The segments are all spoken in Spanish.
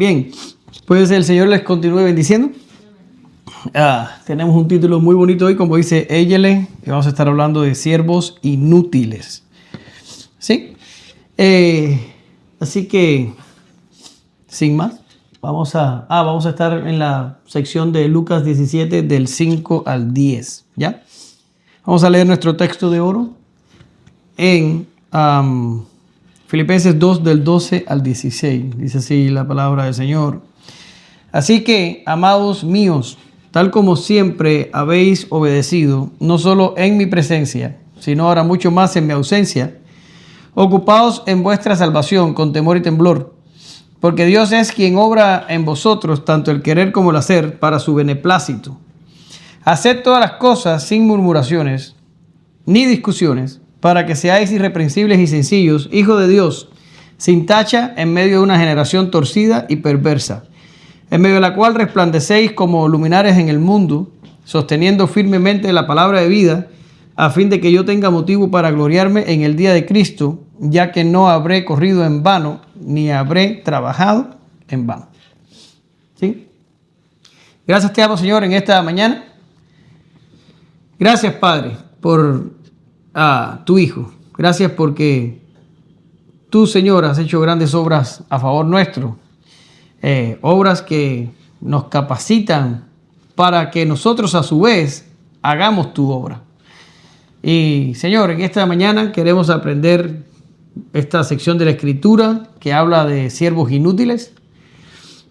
Bien, pues el Señor les continúe bendiciendo. Tenemos un título muy bonito hoy, como dice Eyele, y vamos a estar hablando de siervos inútiles. ¿Sí? Así que, sin más, vamos a estar en la sección de Lucas 17, del 5 al 10. ¿Ya? Vamos a leer nuestro texto de oro en Filipenses 2, del 12 al 16. Dice así la palabra del Señor. Así que, amados míos, tal como siempre habéis obedecido, no solo en mi presencia, sino ahora mucho más en mi ausencia, ocupaos en vuestra salvación con temor y temblor, porque Dios es quien obra en vosotros tanto el querer como el hacer para su beneplácito. Haced todas las cosas sin murmuraciones ni discusiones, para que seáis irreprensibles y sencillos, hijos de Dios, sin tacha en medio de una generación torcida y perversa, en medio de la cual resplandecéis como luminares en el mundo, sosteniendo firmemente la palabra de vida, a fin de que yo tenga motivo para gloriarme en el día de Cristo, ya que no habré corrido en vano, ni habré trabajado en vano. ¿Sí? Gracias te amo, Señor, en esta mañana. Gracias, Padre, por tu Hijo. Gracias porque tú, Señor, has hecho grandes obras a favor nuestro. Obras que nos capacitan para que nosotros a su vez hagamos tu obra. Y Señor, en esta mañana queremos aprender esta sección de la Escritura que habla de siervos inútiles.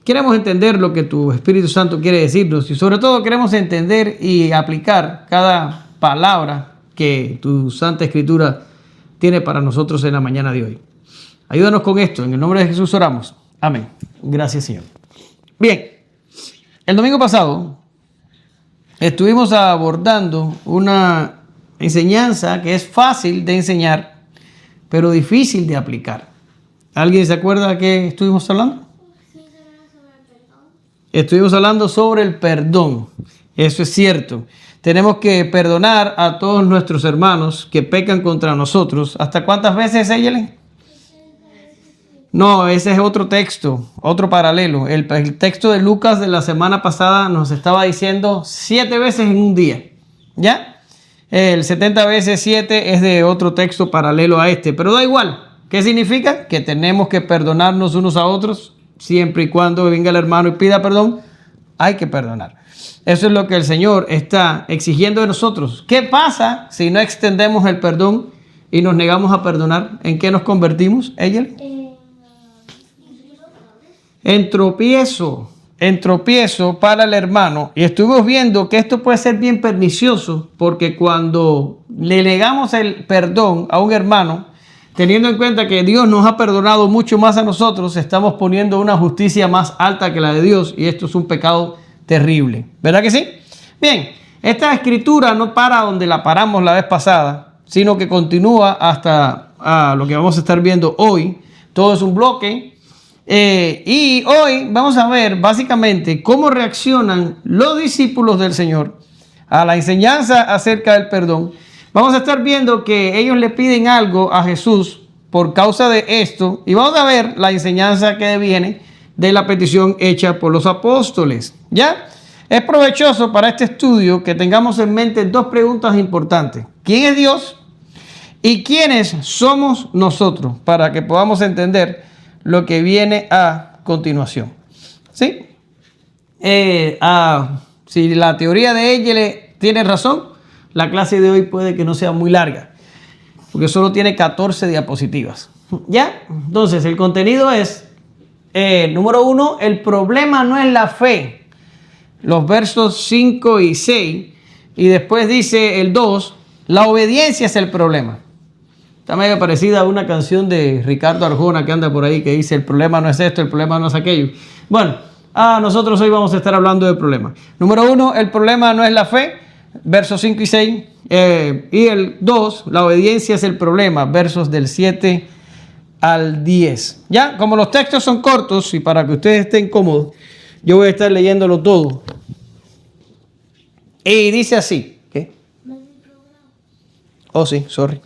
Queremos entender lo que tu Espíritu Santo quiere decirnos y sobre todo queremos entender y aplicar cada palabra que tu Santa Escritura tiene para nosotros en la mañana de hoy. Ayúdanos con esto, en el nombre de Jesús oramos. Amén. Gracias, Señor. Bien, el domingo pasado estuvimos abordando una enseñanza que es fácil de enseñar, pero difícil de aplicar. ¿Alguien se acuerda de qué estuvimos hablando? Estuvimos hablando sobre el perdón. Eso es cierto. Tenemos que perdonar a todos nuestros hermanos que pecan contra nosotros. ¿Hasta cuántas veces, Eyelen? No, ese es otro texto, otro paralelo. El texto de Lucas de la semana pasada nos estaba diciendo 7 veces en un día. ¿Ya? El 70 veces 7 es de otro texto paralelo a este. Pero da igual. ¿Qué significa? Que tenemos que perdonarnos unos a otros. Siempre y cuando venga el hermano y pida perdón, hay que perdonar. Eso es lo que el Señor está exigiendo de nosotros. ¿Qué pasa si no extendemos el perdón y nos negamos a perdonar? ¿En qué nos convertimos, Eyel? En tropiezo para el hermano. Y estuvimos viendo que esto puede ser bien pernicioso, porque cuando le negamos el perdón a un hermano, teniendo en cuenta que Dios nos ha perdonado mucho más a nosotros, estamos poniendo una justicia más alta que la de Dios, y esto es un pecado terrible. ¿Verdad que sí? Bien, esta escritura no para donde la paramos la vez pasada, sino que continúa hasta lo que vamos a estar viendo hoy. Todo es un bloque. Y hoy vamos a ver básicamente cómo reaccionan los discípulos del Señor a la enseñanza acerca del perdón. Vamos a estar viendo que ellos le piden algo a Jesús por causa de esto, y vamos a ver la enseñanza que viene de la petición hecha por los apóstoles. ¿Ya? Es provechoso para este estudio que tengamos en mente 2 preguntas importantes. ¿Quién es Dios? ¿Y quiénes somos nosotros? Para que podamos entender lo que viene a continuación. ¿Sí? Si la teoría de Eyele tiene razón, la clase de hoy puede que no sea muy larga, porque solo tiene 14 diapositivas. ¿Ya? Entonces, el contenido es, número 1, el problema no es la fe. Los versos 5 y 6. Y después dice el 2, la obediencia es el problema. Está medio parecida a una canción de Ricardo Arjona que anda por ahí que dice: el problema no es esto, el problema no es aquello. Bueno, nosotros hoy vamos a estar hablando del problema. Número 1, el problema no es la fe, versos 5 y 6. Y el 2, la obediencia es el problema, versos del 7 al 10. Ya, como los textos son cortos y para que ustedes estén cómodos, yo voy a estar leyéndolo todo. Y dice así. ¿Qué? Oh, sí, sorry.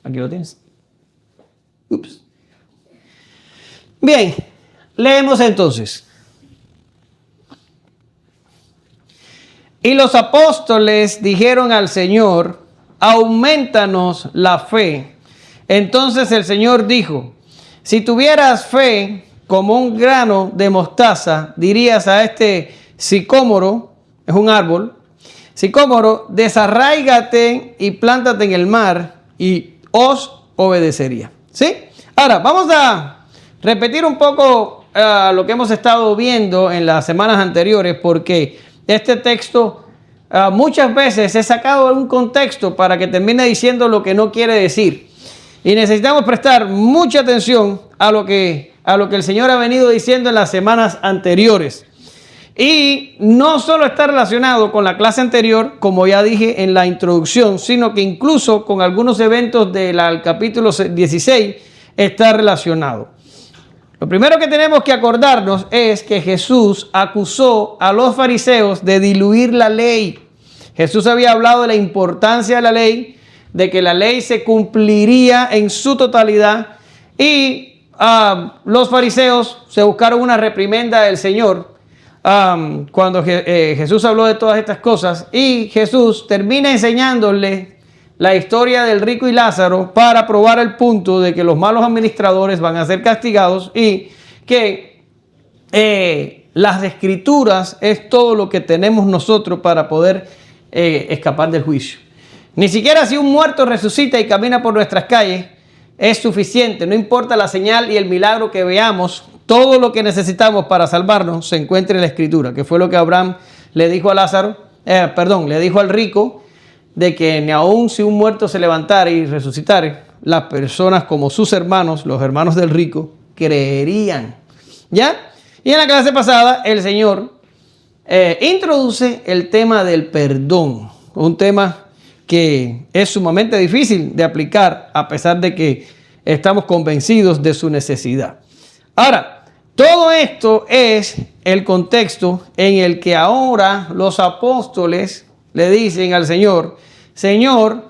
Aquí lo tienes. Ups. Bien, leemos entonces. Y los apóstoles dijeron al Señor: aumentanos la fe. Entonces el Señor dijo: si tuvieras fe como un grano de mostaza, dirías a este sicómoro, es un árbol, sicómoro, desarráigate y plántate en el mar, y os obedecería. ¿Sí? Ahora, vamos a repetir un poco lo que hemos estado viendo en las semanas anteriores, porque este texto muchas veces es sacado de un contexto para que termine diciendo lo que no quiere decir. Y necesitamos prestar mucha atención a lo que el Señor ha venido diciendo en las semanas anteriores. Y no solo está relacionado con la clase anterior, como ya dije en la introducción, sino que incluso con algunos eventos del capítulo 16 está relacionado. Lo primero que tenemos que acordarnos es que Jesús acusó a los fariseos de diluir la ley. Jesús había hablado de la importancia de la ley, de que la ley se cumpliría en su totalidad, y los fariseos se buscaron una reprimenda del Señor cuando Jesús habló de todas estas cosas, y Jesús termina enseñándole la historia del rico y Lázaro para probar el punto de que los malos administradores van a ser castigados y que las escrituras es todo lo que tenemos nosotros para poder escapar del juicio. Ni siquiera si un muerto resucita y camina por nuestras calles es suficiente. No importa la señal y el milagro que veamos, todo lo que necesitamos para salvarnos se encuentra en la escritura, que fue lo que Abraham le dijo a Lázaro, le dijo al rico, de que ni aun si un muerto se levantara y resucitara, las personas como sus hermanos, los hermanos del rico, creerían. ¿Ya? Y en la clase pasada el Señor introduce el tema del perdón, un tema que es sumamente difícil de aplicar a pesar de que estamos convencidos de su necesidad. Ahora, todo esto es el contexto en el que ahora los apóstoles le dicen al Señor: Señor,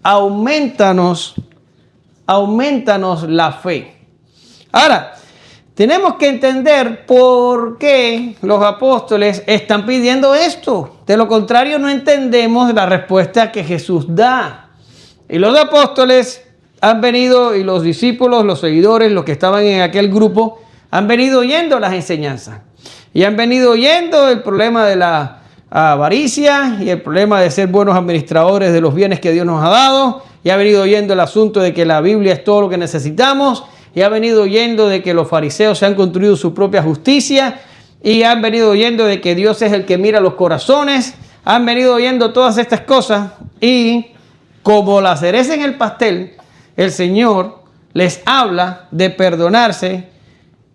aumentanos la fe. Ahora, tenemos que entender por qué los apóstoles están pidiendo esto. De lo contrario, no entendemos la respuesta que Jesús da. Y los apóstoles han venido, y los discípulos, los seguidores, los que estaban en aquel grupo, han venido oyendo las enseñanzas. Y han venido oyendo el problema de la avaricia y el problema de ser buenos administradores de los bienes que Dios nos ha dado. Y ha venido oyendo el asunto de que la Biblia es todo lo que necesitamos. Y ha venido oyendo de que los fariseos se han construido su propia justicia. Y han venido oyendo de que Dios es el que mira los corazones. Han venido oyendo todas estas cosas. Y como la cereza en el pastel, el Señor les habla de perdonarse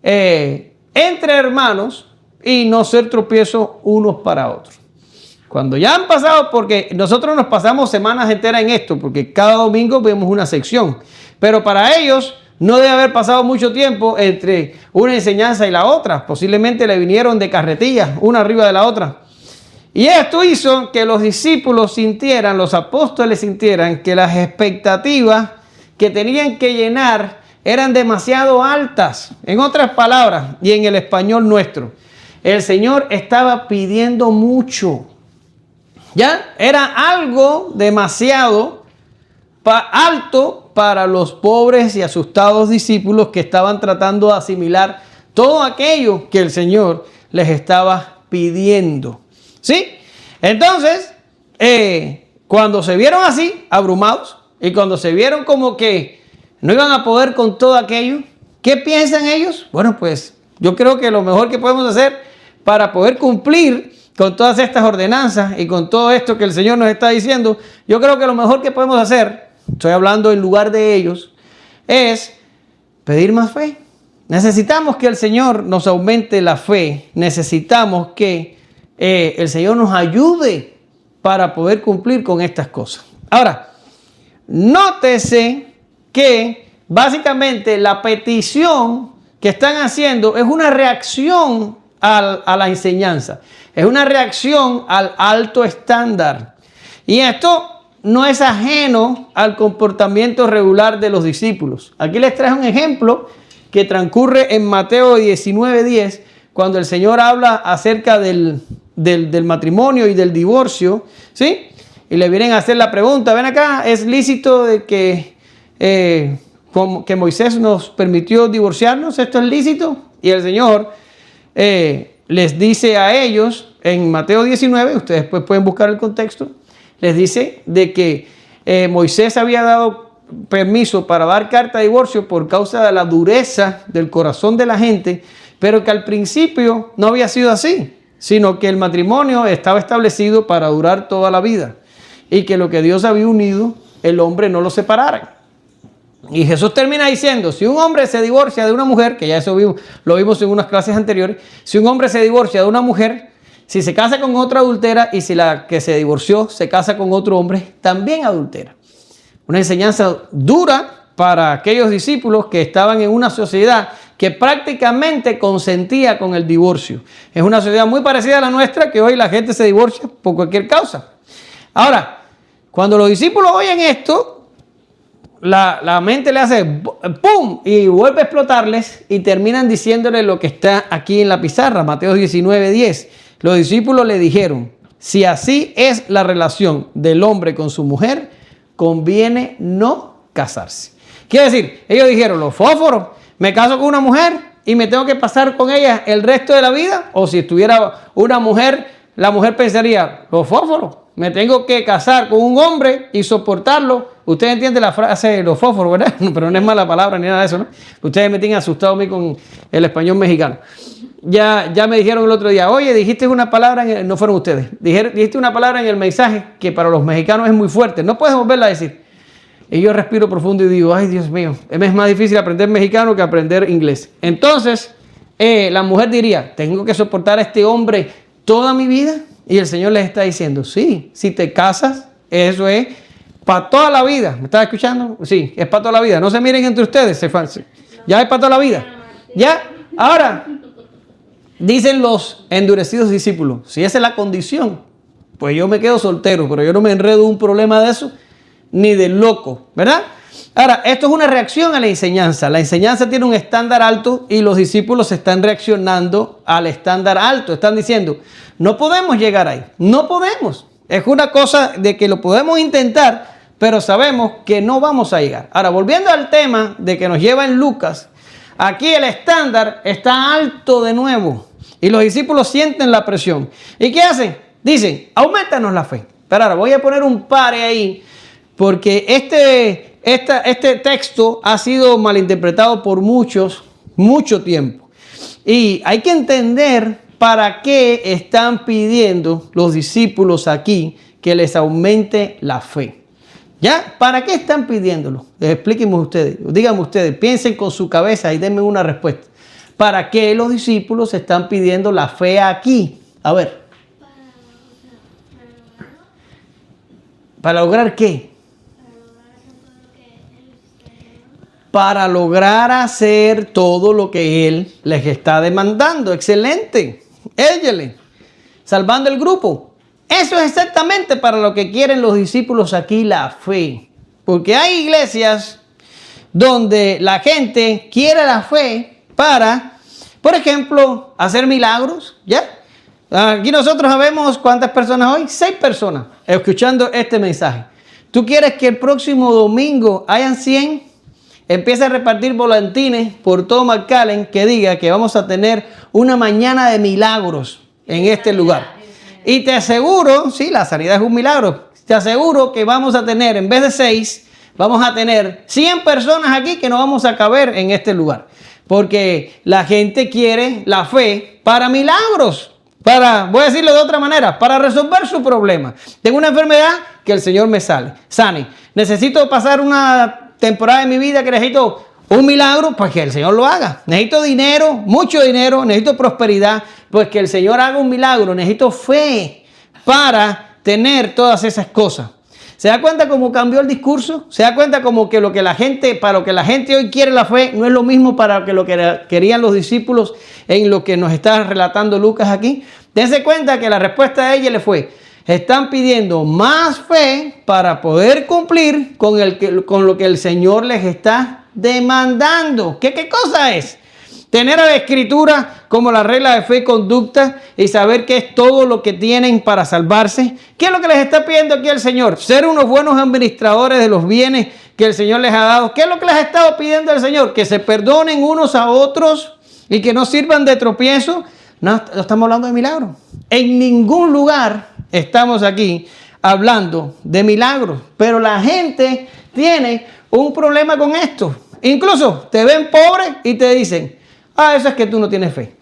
entre hermanos y no ser tropiezo unos para otros. Cuando ya han pasado, porque nosotros nos pasamos semanas enteras en esto, porque cada domingo vemos una sección. Pero para ellos no debe haber pasado mucho tiempo entre una enseñanza y la otra. Posiblemente le vinieron de carretillas, una arriba de la otra. Y esto hizo que los discípulos sintieran, los apóstoles sintieran que las expectativas que tenían que llenar eran demasiado altas. En otras palabras, y en el español nuestro, el Señor estaba pidiendo mucho. ¿Ya? Era algo demasiado alto para los pobres y asustados discípulos que estaban tratando de asimilar todo aquello que el Señor les estaba pidiendo. ¿Sí? Entonces, cuando se vieron así, abrumados, y cuando se vieron como que no iban a poder con todo aquello, ¿qué piensan ellos? Bueno, pues yo creo que lo mejor que podemos hacer para poder cumplir con todas estas ordenanzas y con todo esto que el Señor nos está diciendo, yo creo que lo mejor que podemos hacer, estoy hablando en lugar de ellos, es pedir más fe. Necesitamos que el Señor nos aumente la fe. Necesitamos que el Señor nos ayude para poder cumplir con estas cosas. Ahora, nótese que básicamente la petición que están haciendo es una reacción a la enseñanza. Es una reacción al alto estándar. Y esto no es ajeno al comportamiento regular de los discípulos. Aquí les traje un ejemplo que transcurre en Mateo 19:10, cuando el Señor habla acerca del matrimonio y del divorcio, ¿sí? Y le vienen a hacer la pregunta, ven acá, ¿es lícito de que Moisés nos permitió divorciarnos? ¿Esto es lícito? Y el Señor les dice a ellos, en Mateo 19, ustedes después pueden buscar el contexto, les dice de que Moisés había dado permiso para dar carta de divorcio por causa de la dureza del corazón de la gente, pero que al principio no había sido así, sino que el matrimonio estaba establecido para durar toda la vida y que lo que Dios había unido, el hombre no lo separara. Y Jesús termina diciendo, si un hombre se divorcia de una mujer, que ya eso lo vimos en unas clases anteriores, si un hombre se divorcia de una mujer, si se casa con otra adultera y si la que se divorció se casa con otro hombre, también adultera. Una enseñanza dura para aquellos discípulos que estaban en una sociedad que prácticamente consentía con el divorcio. Es una sociedad muy parecida a la nuestra, que hoy la gente se divorcia por cualquier causa. Ahora, cuando los discípulos oyen esto, la mente le hace ¡pum! Y vuelve a explotarles y terminan diciéndole lo que está aquí en la pizarra, Mateo 19:10. Los discípulos le dijeron, si así es la relación del hombre con su mujer, conviene no casarse. Quiere decir, ellos dijeron, los fósforos, me caso con una mujer y me tengo que pasar con ella el resto de la vida. O si estuviera una mujer, la mujer pensaría, los fósforos, me tengo que casar con un hombre y soportarlo. Usted entiende la frase los fósforos, ¿verdad? Pero no es mala palabra ni nada de eso, ¿no? Ustedes me tienen asustado a mí con el español mexicano. Ya me dijeron el otro día, oye, dijiste una palabra, no fueron ustedes, dijiste una palabra en el mensaje que para los mexicanos es muy fuerte, no puedes volverla a decir. Y yo respiro profundo y digo, ay Dios mío, es más difícil aprender mexicano que aprender inglés. Entonces, la mujer diría, ¿tengo que soportar a este hombre toda mi vida? Y el Señor les está diciendo, sí, si te casas, eso es para toda la vida. ¿Me estás escuchando? Sí, es para toda la vida. No se miren entre ustedes, ya es para toda la vida. Ya, ahora, dicen los endurecidos discípulos, si esa es la condición, pues yo me quedo soltero, pero yo no me enredo en un problema de eso, ni de loco, ¿verdad? Ahora, esto es una reacción a la enseñanza. La enseñanza tiene un estándar alto y los discípulos están reaccionando al estándar alto. Están diciendo, no podemos llegar ahí, no podemos. Es una cosa de que lo podemos intentar, pero sabemos que no vamos a llegar. Ahora, volviendo al tema de que nos lleva en Lucas, aquí el estándar está alto de nuevo y los discípulos sienten la presión. ¿Y qué hacen? Dicen, aumentanos la fe. Pero ahora voy a poner un pare ahí porque este texto ha sido malinterpretado por mucho tiempo. Y hay que entender para qué están pidiendo los discípulos aquí que les aumente la fe. ¿Ya? ¿Para qué están pidiéndolo? Explíquenme ustedes, díganme ustedes, piensen con su cabeza y denme una respuesta. ¿Para qué los discípulos están pidiendo la fe aquí? A ver. ¿Para lograr qué? Para lograr hacer todo lo que Él les está demandando. Excelente. Éllele. Salvando el grupo. Eso es exactamente para lo que quieren los discípulos aquí, la fe. Porque hay iglesias donde la gente quiere la fe para, por ejemplo, hacer milagros. ¿Ya? Aquí nosotros sabemos cuántas personas hoy. 6 personas escuchando este mensaje. ¿Tú quieres que el próximo domingo hayan 100? Empieza a repartir volantines por todo McAllen que diga que vamos a tener una mañana de milagros en este lugar. Y te aseguro, sí, la sanidad es un milagro. Te aseguro que vamos a tener, en vez de 6, vamos a tener 100 personas aquí que no vamos a caber en este lugar. Porque la gente quiere la fe para milagros. Voy a decirlo de otra manera, para resolver su problema. Tengo una enfermedad, que el Señor me sane. Necesito pasar una temporada de mi vida que necesito un milagro, pues que el Señor lo haga. Necesito dinero, mucho dinero, necesito prosperidad, pues que el Señor haga un milagro. Necesito fe para tener todas esas cosas. ¿Se da cuenta cómo cambió el discurso? ¿Se da cuenta como que para lo que la gente hoy quiere la fe no es lo mismo para lo que querían los discípulos en lo que nos está relatando Lucas aquí? Dense cuenta que la respuesta de ella le fue, están pidiendo más fe para poder cumplir con lo que el Señor les está demandando. ¿Qué cosa es? Tener a la Escritura como la regla de fe y conducta y saber qué es todo lo que tienen para salvarse. ¿Qué es lo que les está pidiendo aquí el Señor? Ser unos buenos administradores de los bienes que el Señor les ha dado. ¿Qué es lo que les ha estado pidiendo el Señor? Que se perdonen unos a otros y que no sirvan de tropiezo. No estamos hablando de milagros. En ningún lugar estamos aquí hablando de milagros. Pero la gente tiene un problema con esto. Incluso te ven pobre y te dicen, eso es que tú no tienes fe.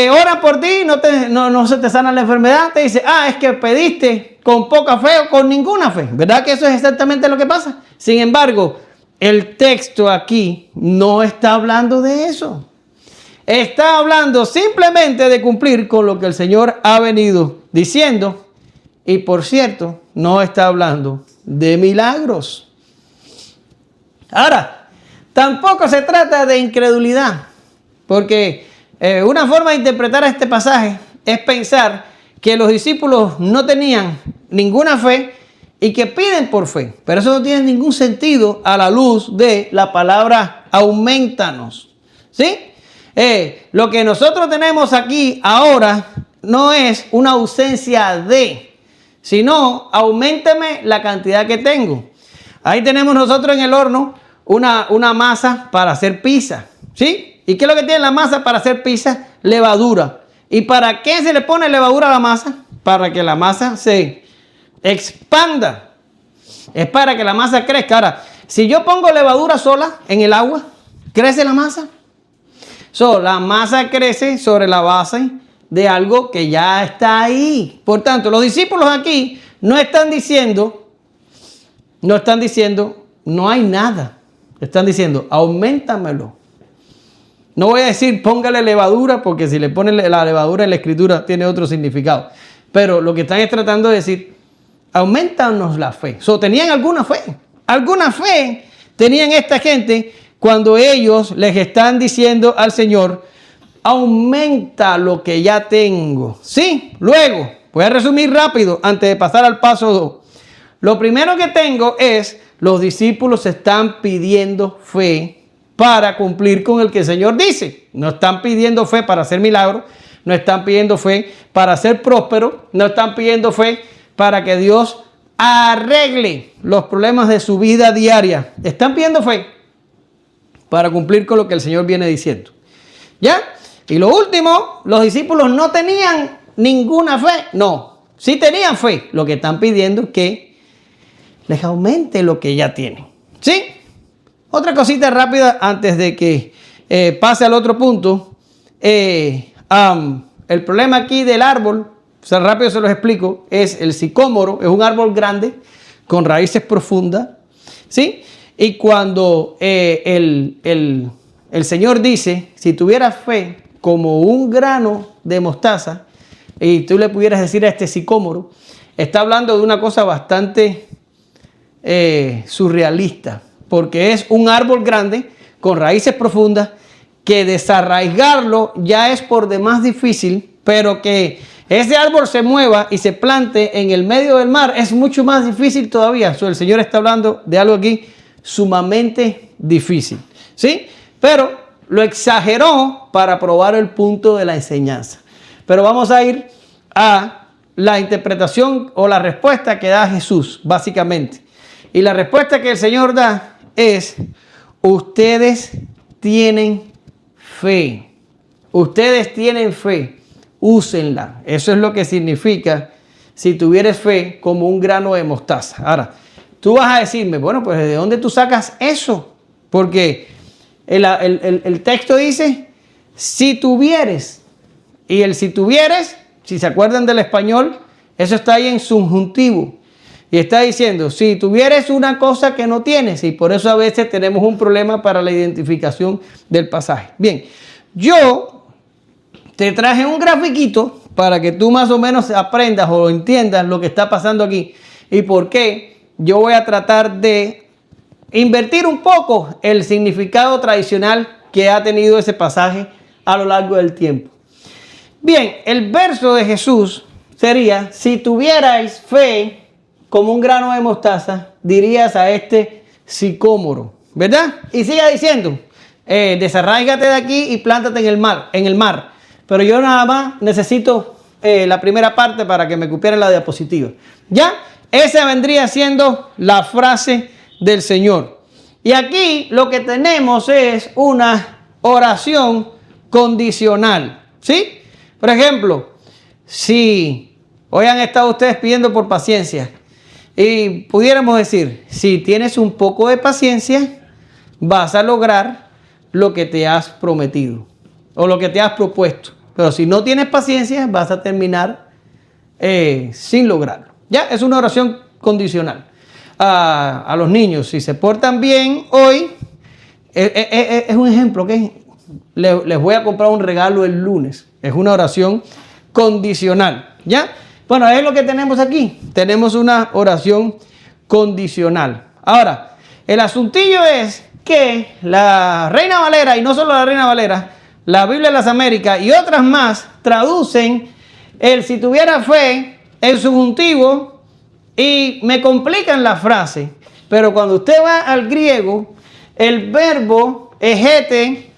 Oran por ti, no se te sana la enfermedad. Te dice, es que pediste con poca fe o con ninguna fe. ¿Verdad que eso es exactamente lo que pasa? Sin embargo, el texto aquí no está hablando de eso. Está hablando simplemente de cumplir con lo que el Señor ha venido diciendo. Y por cierto, no está hablando de milagros. Ahora, tampoco se trata de incredulidad. Porque una forma de interpretar este pasaje es pensar que los discípulos no tenían ninguna fe y que piden por fe. Pero eso no tiene ningún sentido a la luz de la palabra aumentanos. ¿Sí? Lo que nosotros tenemos aquí ahora no es una ausencia de, sino auméntame la cantidad que tengo. Ahí tenemos nosotros en el horno una masa para hacer pizza. ¿Sí? ¿Y qué es lo que tiene la masa para hacer pizza? Levadura. ¿Y para qué se le pone levadura a la masa? Para que la masa se expanda. Es para que la masa crezca. Ahora, si yo pongo levadura sola en el agua, ¿crece la masa? La masa crece sobre la base de algo que ya está ahí. Por tanto, los discípulos aquí no están diciendo, no hay nada. Están diciendo, auméntamelo. No voy a decir póngale levadura, porque si le ponen la levadura en la escritura tiene otro significado. Pero lo que están es tratando de decir, aumentanos la fe. Tenían alguna fe. Alguna fe tenían esta gente cuando ellos les están diciendo al Señor, aumenta lo que ya tengo. Sí, luego, voy a resumir rápido antes de pasar al paso 2. Lo primero que tengo es, los discípulos están pidiendo fe para cumplir con el que el Señor dice. No están pidiendo fe para hacer milagros, no están pidiendo fe para ser prósperos, no están pidiendo fe para que Dios arregle los problemas de su vida diaria. Están pidiendo fe para cumplir con lo que el Señor viene diciendo. ¿Ya? Y lo último, los discípulos no tenían ninguna fe. No, sí tenían fe. Lo que están pidiendo es que les aumente lo que ya tienen. ¿Sí? Otra cosita rápida antes de que pase al otro punto. El problema aquí del árbol, rápido se los explico, es el sicómoro. Es un árbol grande con raíces profundas. ¿Sí? Y cuando el Señor dice, si tuvieras fe como un grano de mostaza, y tú le pudieras decir a este sicómoro, está hablando de una cosa bastante surrealista. Porque es un árbol grande con raíces profundas que desarraigarlo ya es por demás difícil, pero que ese árbol se mueva y se plante en el medio del mar es mucho más difícil todavía. El Señor está hablando de algo aquí sumamente difícil, ¿sí? Pero lo exageró para probar el punto de la enseñanza. Pero vamos a ir a la interpretación o la respuesta que da Jesús, básicamente. Y la respuesta que el Señor da es, ustedes tienen fe. Ustedes tienen fe. Úsenla. Eso es lo que significa si tuvieres fe como un grano de mostaza. Ahora, tú vas a decirme, bueno, pues ¿de dónde tú sacas eso? Porque el texto dice, si tuvieres. Y el si tuvieres, si se acuerdan del español, eso está ahí en subjuntivo. Y está diciendo, si tuvieres una cosa que no tienes, y por eso a veces tenemos un problema para la identificación del pasaje. Bien, yo te traje un grafiquito para que tú más o menos aprendas o entiendas lo que está pasando aquí y por qué yo voy a tratar de invertir un poco el significado tradicional que ha tenido ese pasaje a lo largo del tiempo. Bien, el verso de Jesús sería, si tuvierais fe como un grano de mostaza, dirías a este sicómoro, ¿verdad? Y siga diciendo, desarráigate de aquí y plántate en el mar. Pero yo nada más necesito la primera parte para que me cupieran la diapositiva. ¿Ya? Esa vendría siendo la frase del Señor. Y aquí lo que tenemos es una oración condicional. ¿Sí? Por ejemplo, si hoy han estado ustedes pidiendo por paciencia y pudiéramos decir, si tienes un poco de paciencia, vas a lograr lo que te has prometido o lo que te has propuesto. Pero si no tienes paciencia, vas a terminar sin lograrlo. Ya, es una oración condicional. A los niños, si se portan bien hoy, es un ejemplo, ¿ok? Les voy a comprar un regalo el lunes. Es una oración condicional. ¿Ya? Bueno, es lo que tenemos aquí. Tenemos una oración condicional. Ahora, el asuntillo es que la Reina Valera, y no solo la Reina Valera, la Biblia de las Américas y otras más, traducen el si tuviera fe en subjuntivo y me complican la frase. Pero cuando usted va al griego, el verbo egete,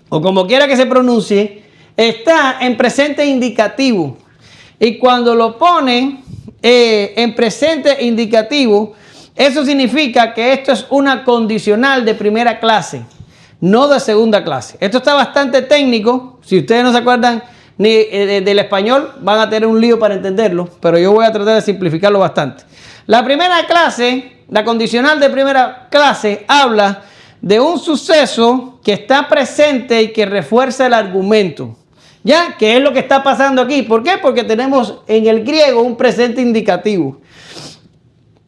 o como quiera que se pronuncie, está en presente indicativo. Y cuando lo ponen en presente indicativo, eso significa que esto es una condicional de primera clase, no de segunda clase. Esto está bastante técnico. Si ustedes no se acuerdan ni del español, van a tener un lío para entenderlo, pero yo voy a tratar de simplificarlo bastante. La primera clase, la condicional de primera clase, habla de un suceso que está presente y que refuerza el argumento. ¿Ya? ¿Qué es lo que está pasando aquí? ¿Por qué? Porque tenemos en el griego un presente indicativo.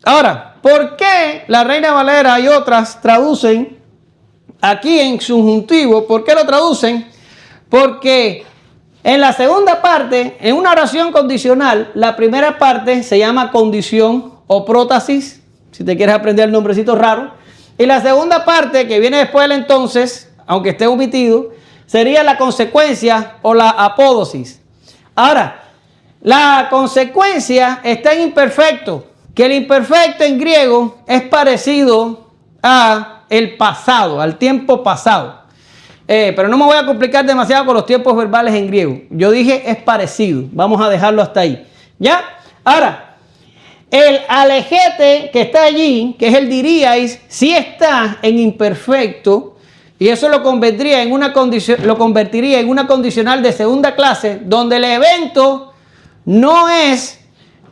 Ahora, ¿por qué la Reina Valera y otras traducen aquí en subjuntivo? ¿Por qué lo traducen? Porque en la segunda parte, en una oración condicional, la primera parte se llama condición o prótasis, si te quieres aprender el nombrecito raro. Y la segunda parte, que viene después del entonces, aunque esté omitido, sería la consecuencia o la apódosis. Ahora, la consecuencia está en imperfecto, que el imperfecto en griego es parecido a el pasado, al tiempo pasado. Pero no me voy a complicar demasiado con los tiempos verbales en griego. Yo dije es parecido. Vamos a dejarlo hasta ahí. ¿Ya? Ahora, el alejete que está allí, que es el diríais, sí está en imperfecto. Y eso lo convertiría en una condicional de segunda clase, donde el evento no es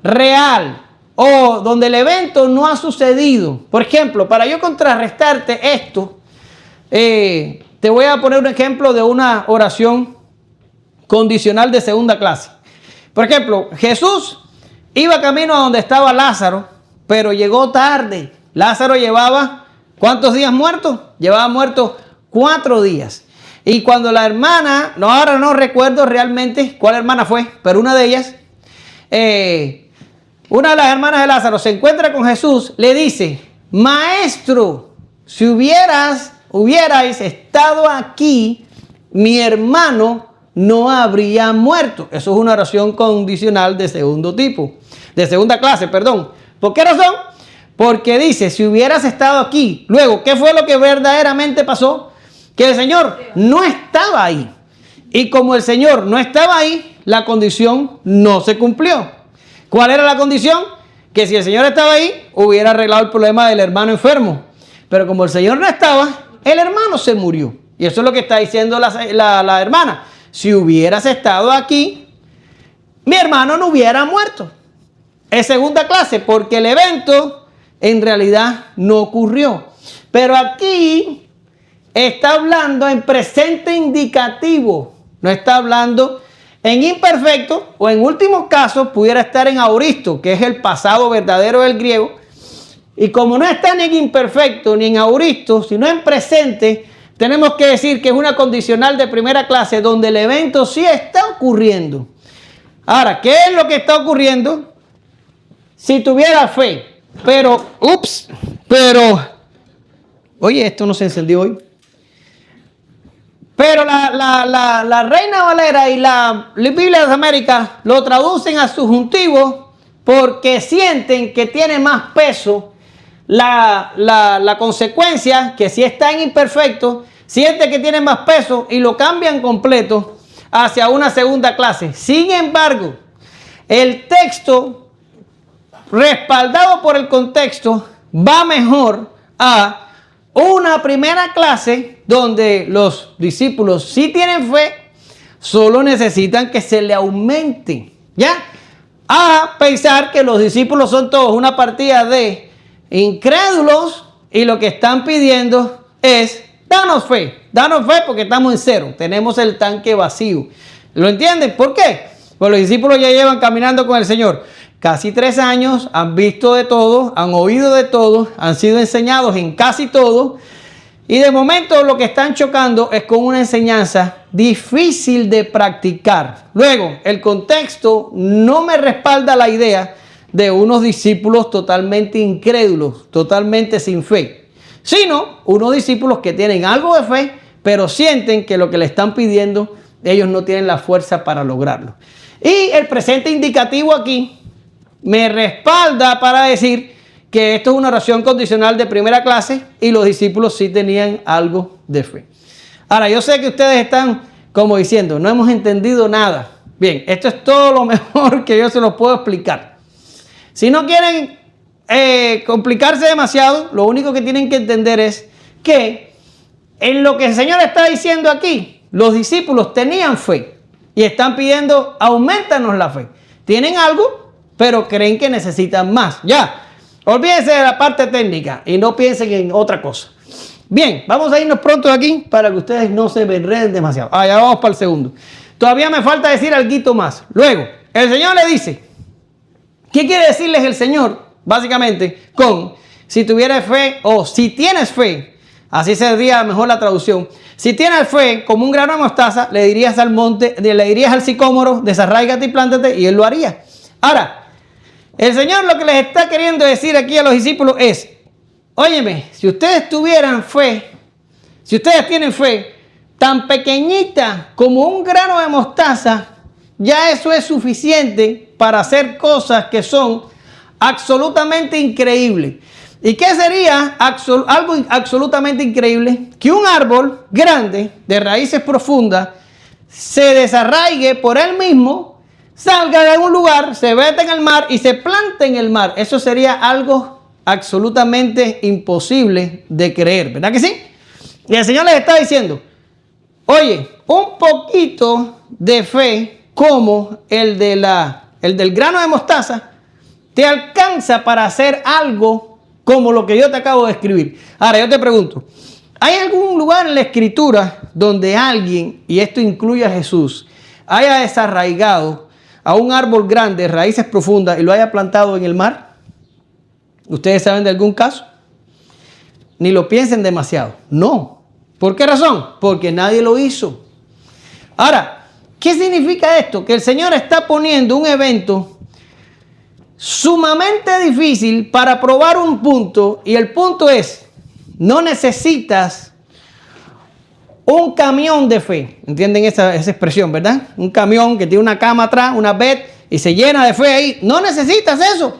real o donde el evento no ha sucedido. Por ejemplo, para yo contrarrestarte esto, te voy a poner un ejemplo de una oración condicional de segunda clase. Por ejemplo, Jesús iba camino a donde estaba Lázaro, pero llegó tarde. Lázaro llevaba, ¿cuántos días muerto? Llevaba muerto 4 días. Y cuando la hermana, ahora no recuerdo realmente cuál hermana fue, pero una de ellas, una de las hermanas de Lázaro se encuentra con Jesús, le dice, maestro, si hubierais estado aquí, mi hermano no habría muerto. Eso es una oración condicional de segundo tipo, de segunda clase, perdón. ¿Por qué razón? Porque dice, si hubieras estado aquí. Luego, ¿qué fue lo que verdaderamente pasó? Que el Señor no estaba ahí. Y como el Señor no estaba ahí, la condición no se cumplió. ¿Cuál era la condición? Que si el Señor estaba ahí, hubiera arreglado el problema del hermano enfermo. Pero como el Señor no estaba, el hermano se murió. Y eso es lo que está diciendo la hermana. Si hubieras estado aquí, mi hermano no hubiera muerto. Es segunda clase, porque el evento en realidad no ocurrió. Pero aquí está hablando en presente indicativo, no está hablando en imperfecto, o en últimos casos pudiera estar en auristo, que es el pasado verdadero del griego. Y como no está ni en imperfecto ni en auristo, sino en presente, tenemos que decir que es una condicional de primera clase donde el evento sí está ocurriendo. Ahora, ¿qué es lo que está ocurriendo? Si tuviera fe, pero, oye, esto no se encendió hoy. Pero la Reina Valera y la Biblia de las Américas lo traducen a subjuntivo porque sienten que tiene más peso la consecuencia, que si está en imperfecto, siente que tiene más peso y lo cambian completo hacia una segunda clase. Sin embargo, el texto, respaldado por el contexto, va mejor a una primera clase donde los discípulos sí tienen fe, solo necesitan que se le aumente, ¿ya? A pensar que los discípulos son todos una partida de incrédulos y lo que están pidiendo es danos fe porque estamos en cero, tenemos el tanque vacío. ¿Lo entienden? ¿Por qué? Pues los discípulos ya llevan caminando con el Señor casi 3 años, han visto de todo, han oído de todo, han sido enseñados en casi todo. Y de momento lo que están chocando es con una enseñanza difícil de practicar. Luego, el contexto no me respalda la idea de unos discípulos totalmente incrédulos, totalmente sin fe, sino unos discípulos que tienen algo de fe, pero sienten que lo que le están pidiendo, ellos no tienen la fuerza para lograrlo. Y el presente indicativo aquí me respalda para decir que esto es una oración condicional de primera clase y los discípulos sí tenían algo de fe. Ahora, yo sé que ustedes están como diciendo, no hemos entendido nada. Bien, esto es todo lo mejor que yo se los puedo explicar. Si no quieren complicarse demasiado, lo único que tienen que entender es que en lo que el Señor está diciendo aquí, los discípulos tenían fe y están pidiendo, aumentanos la fe. Tienen algo, pero creen que necesitan más. Ya, olvídense de la parte técnica y no piensen en otra cosa. Bien, vamos a irnos pronto de aquí para que ustedes no se enreden demasiado. Ya vamos para el segundo. Todavía me falta decir algo más. Luego, el Señor le dice, ¿qué quiere decirles el Señor? Básicamente, con si tuvieras fe o si tienes fe, así sería mejor la traducción. Si tienes fe como un grano de mostaza, le dirías al monte, le dirías al sicómoro, desarráigate y plántate, y él lo haría. Ahora, el Señor lo que les está queriendo decir aquí a los discípulos es, óyeme, si ustedes tuvieran fe, si ustedes tienen fe tan pequeñita como un grano de mostaza, ya eso es suficiente para hacer cosas que son absolutamente increíbles. ¿Y qué sería algo absolutamente increíble? Que un árbol grande, de raíces profundas, se desarraigue por él mismo, salga de algún lugar, se meta en el mar y se plante en el mar. Eso sería algo absolutamente imposible de creer, ¿verdad que sí? Y el Señor les está diciendo, oye, un poquito de fe como el del grano de mostaza te alcanza para hacer algo como lo que yo te acabo de escribir. Ahora yo te pregunto, ¿hay algún lugar en la Escritura donde alguien, y esto incluye a Jesús, haya desarraigado a un árbol grande, raíces profundas, y lo haya plantado en el mar? ¿Ustedes saben de algún caso? Ni lo piensen demasiado. No. ¿Por qué razón? Porque nadie lo hizo. Ahora, ¿qué significa esto? Que el Señor está poniendo un evento sumamente difícil para probar un punto, y el punto es, no necesitas un camión de fe. ¿Entienden esa expresión, verdad? Un camión que tiene una cama atrás, una bed, y se llena de fe ahí. No necesitas eso.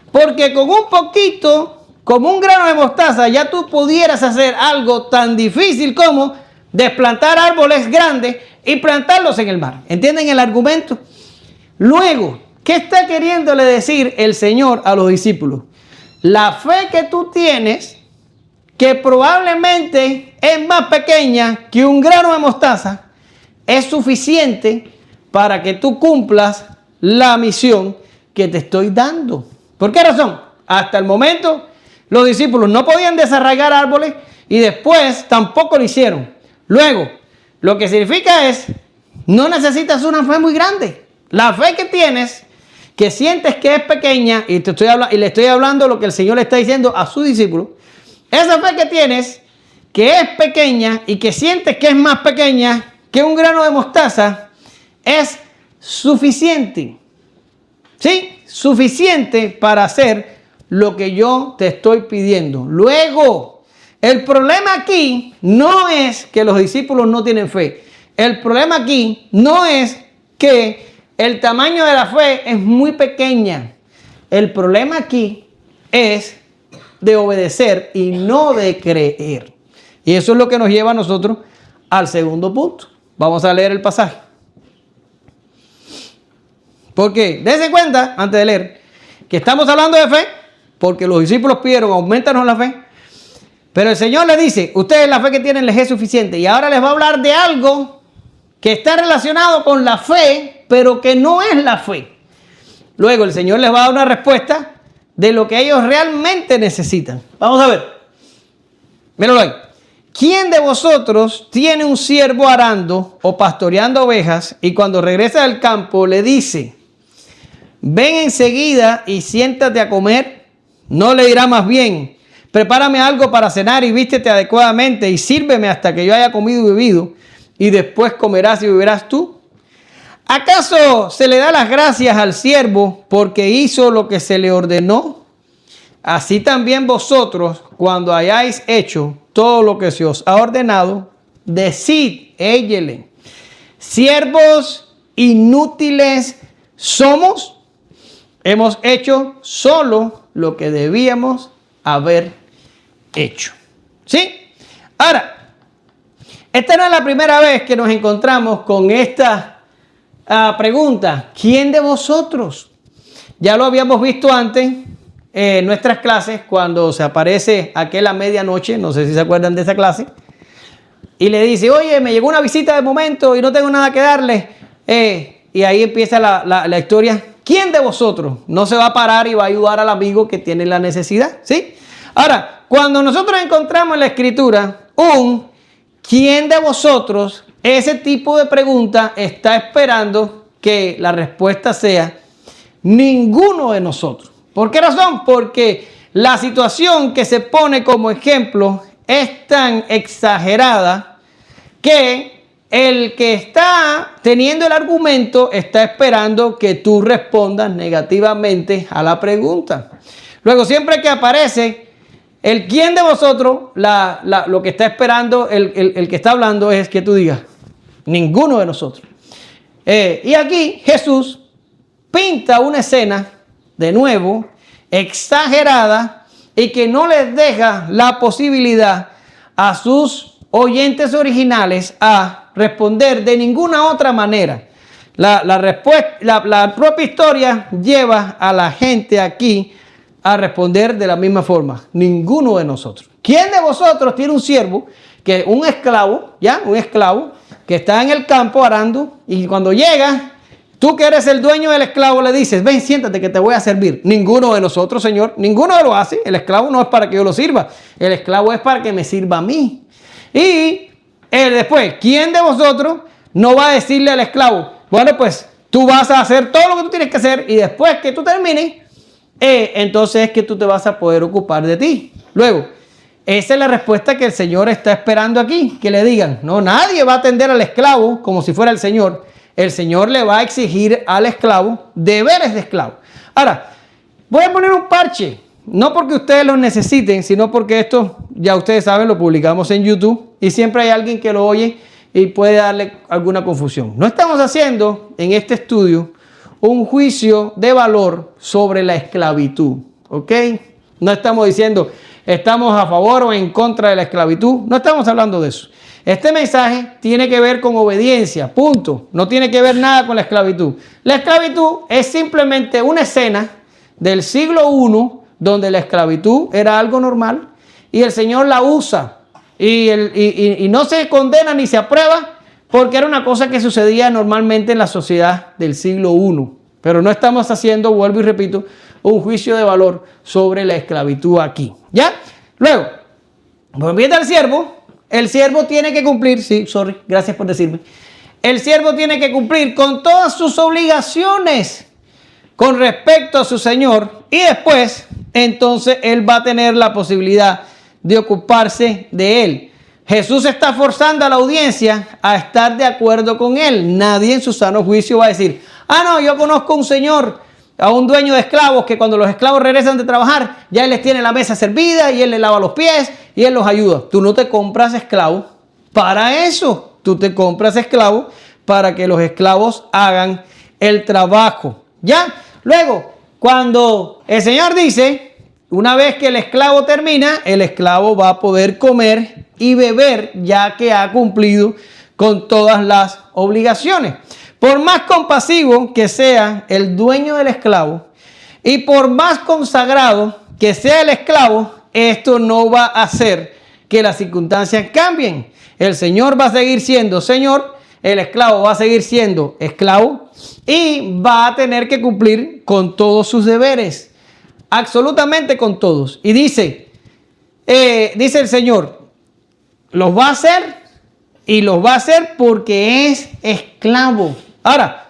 Porque con un poquito, como un grano de mostaza, ya tú pudieras hacer algo tan difícil como desplantar árboles grandes y plantarlos en el mar. ¿Entienden el argumento? Luego, ¿qué está queriéndole decir el Señor a los discípulos? La fe que tú tienes, que probablemente es más pequeña que un grano de mostaza, es suficiente para que tú cumplas la misión que te estoy dando. ¿Por qué razón? Hasta el momento los discípulos no podían desarraigar árboles y después tampoco lo hicieron. Luego, lo que significa es, no necesitas una fe muy grande. La fe que tienes, que sientes que es pequeña, y le estoy hablando lo que el Señor le está diciendo a sus discípulos, esa fe que tienes, que es pequeña y que sientes que es más pequeña que un grano de mostaza, es suficiente. ¿Sí? Suficiente para hacer lo que yo te estoy pidiendo. Luego, El problema aquí no es que los discípulos no tienen fe. El problema aquí no es que el tamaño de la fe es muy pequeña. El problema aquí es de obedecer y no de creer. Y eso es lo que nos lleva a nosotros al segundo punto. Vamos a leer el pasaje. Porque, dense cuenta, antes de leer, que estamos hablando de fe, porque los discípulos pidieron, aumentanos la fe. Pero el Señor les dice, ustedes la fe que tienen les es suficiente. Y ahora les va a hablar de algo que está relacionado con la fe, pero que no es la fe. Luego el Señor les va a dar una respuesta de lo que ellos realmente necesitan. Vamos a ver. Míralo ahí. ¿Quién de vosotros tiene un siervo arando o pastoreando ovejas y cuando regresa del campo le dice, ven enseguida y siéntate a comer? No le dirá más bien, prepárame algo para cenar y vístete adecuadamente y sírveme hasta que yo haya comido y bebido y después comerás y beberás tú. ¿Acaso se le da las gracias al siervo porque hizo lo que se le ordenó? Así también vosotros, cuando hayáis hecho todo lo que se os ha ordenado, decid, éyele, siervos inútiles somos, hemos hecho solo lo que debíamos haber hecho. ¿Sí? Ahora, esta no es la primera vez que nos encontramos con esta pregunta. ¿Quién de vosotros? Ya lo habíamos visto antes en nuestras clases cuando se aparece aquel a medianoche, no sé si se acuerdan de esa clase, y le dice, oye, me llegó una visita de momento y no tengo nada que darle. Y ahí empieza la historia. ¿Quién de vosotros no se va a parar y va a ayudar al amigo que tiene la necesidad? ¿Sí? Ahora, cuando nosotros encontramos en la Escritura un ¿quién de vosotros? Ese tipo de pregunta está esperando que la respuesta sea ninguno de nosotros. ¿Por qué razón? Porque la situación que se pone como ejemplo es tan exagerada que el que está teniendo el argumento está esperando que tú respondas negativamente a la pregunta. Luego, siempre que aparece el quién de vosotros, lo que está esperando, el que está hablando es que tú digas, ninguno de nosotros. Y aquí Jesús pinta una escena, de nuevo, exagerada y que no les deja la posibilidad a sus oyentes originales a responder de ninguna otra manera. La propia historia lleva a la gente aquí a responder de la misma forma. Ninguno de nosotros. ¿Quién de vosotros tiene un siervo, que un esclavo, un esclavo que está en el campo arando y cuando llega, tú que eres el dueño del esclavo le dices, ven, siéntate que te voy a servir? Ninguno de nosotros, Señor, ninguno lo hace. El esclavo no es para que yo lo sirva. El esclavo es para que me sirva a mí. Y después, ¿quién de vosotros no va a decirle al esclavo, bueno, pues tú vas a hacer todo lo que tú tienes que hacer y después que tú termines, entonces es que tú te vas a poder ocupar de ti? Luego, esa es la respuesta que el Señor está esperando aquí, que le digan, no, nadie va a atender al esclavo como si fuera el Señor. El Señor le va a exigir al esclavo deberes de esclavo. Ahora, voy a poner un parche, no porque ustedes lo necesiten, sino porque esto, ya ustedes saben, lo publicamos en YouTube y siempre hay alguien que lo oye y puede darle alguna confusión. No estamos haciendo en este estudio un juicio de valor sobre la esclavitud, ¿ok? No estamos diciendo estamos a favor o en contra de la esclavitud, no estamos hablando de eso. Este mensaje tiene que ver con obediencia, punto. No tiene que ver nada con la esclavitud. La esclavitud es simplemente una escena del siglo I donde la esclavitud era algo normal y el Señor la usa y no se condena ni se aprueba porque era una cosa que sucedía normalmente en la sociedad del siglo I. Pero no estamos haciendo, vuelvo y repito, un juicio de valor sobre la esclavitud aquí. ¿Ya? Luego, volviendo al siervo. El siervo tiene que cumplir, gracias por decirme. El siervo tiene que cumplir con todas sus obligaciones con respecto a su Señor y después, entonces, él va a tener la posibilidad de ocuparse de él. Jesús está forzando a la audiencia a estar de acuerdo con él. Nadie en su sano juicio va a decir, no, yo conozco un señor a un dueño de esclavos que cuando los esclavos regresan de trabajar, ya él les tiene la mesa servida y él les lava los pies y él los ayuda. Tú no te compras esclavos para eso. Tú te compras esclavos para que los esclavos hagan el trabajo. ¿Ya? Luego, cuando el Señor dice, una vez que el esclavo termina, el esclavo va a poder comer y beber ya que ha cumplido con todas las obligaciones. Por más compasivo que sea el dueño del esclavo y por más consagrado que sea el esclavo, esto no va a hacer que las circunstancias cambien. El Señor va a seguir siendo Señor, el esclavo va a seguir siendo esclavo y va a tener que cumplir con todos sus deberes, absolutamente con todos. Y dice el Señor, los va a hacer y los va a hacer porque es esclavo. Ahora,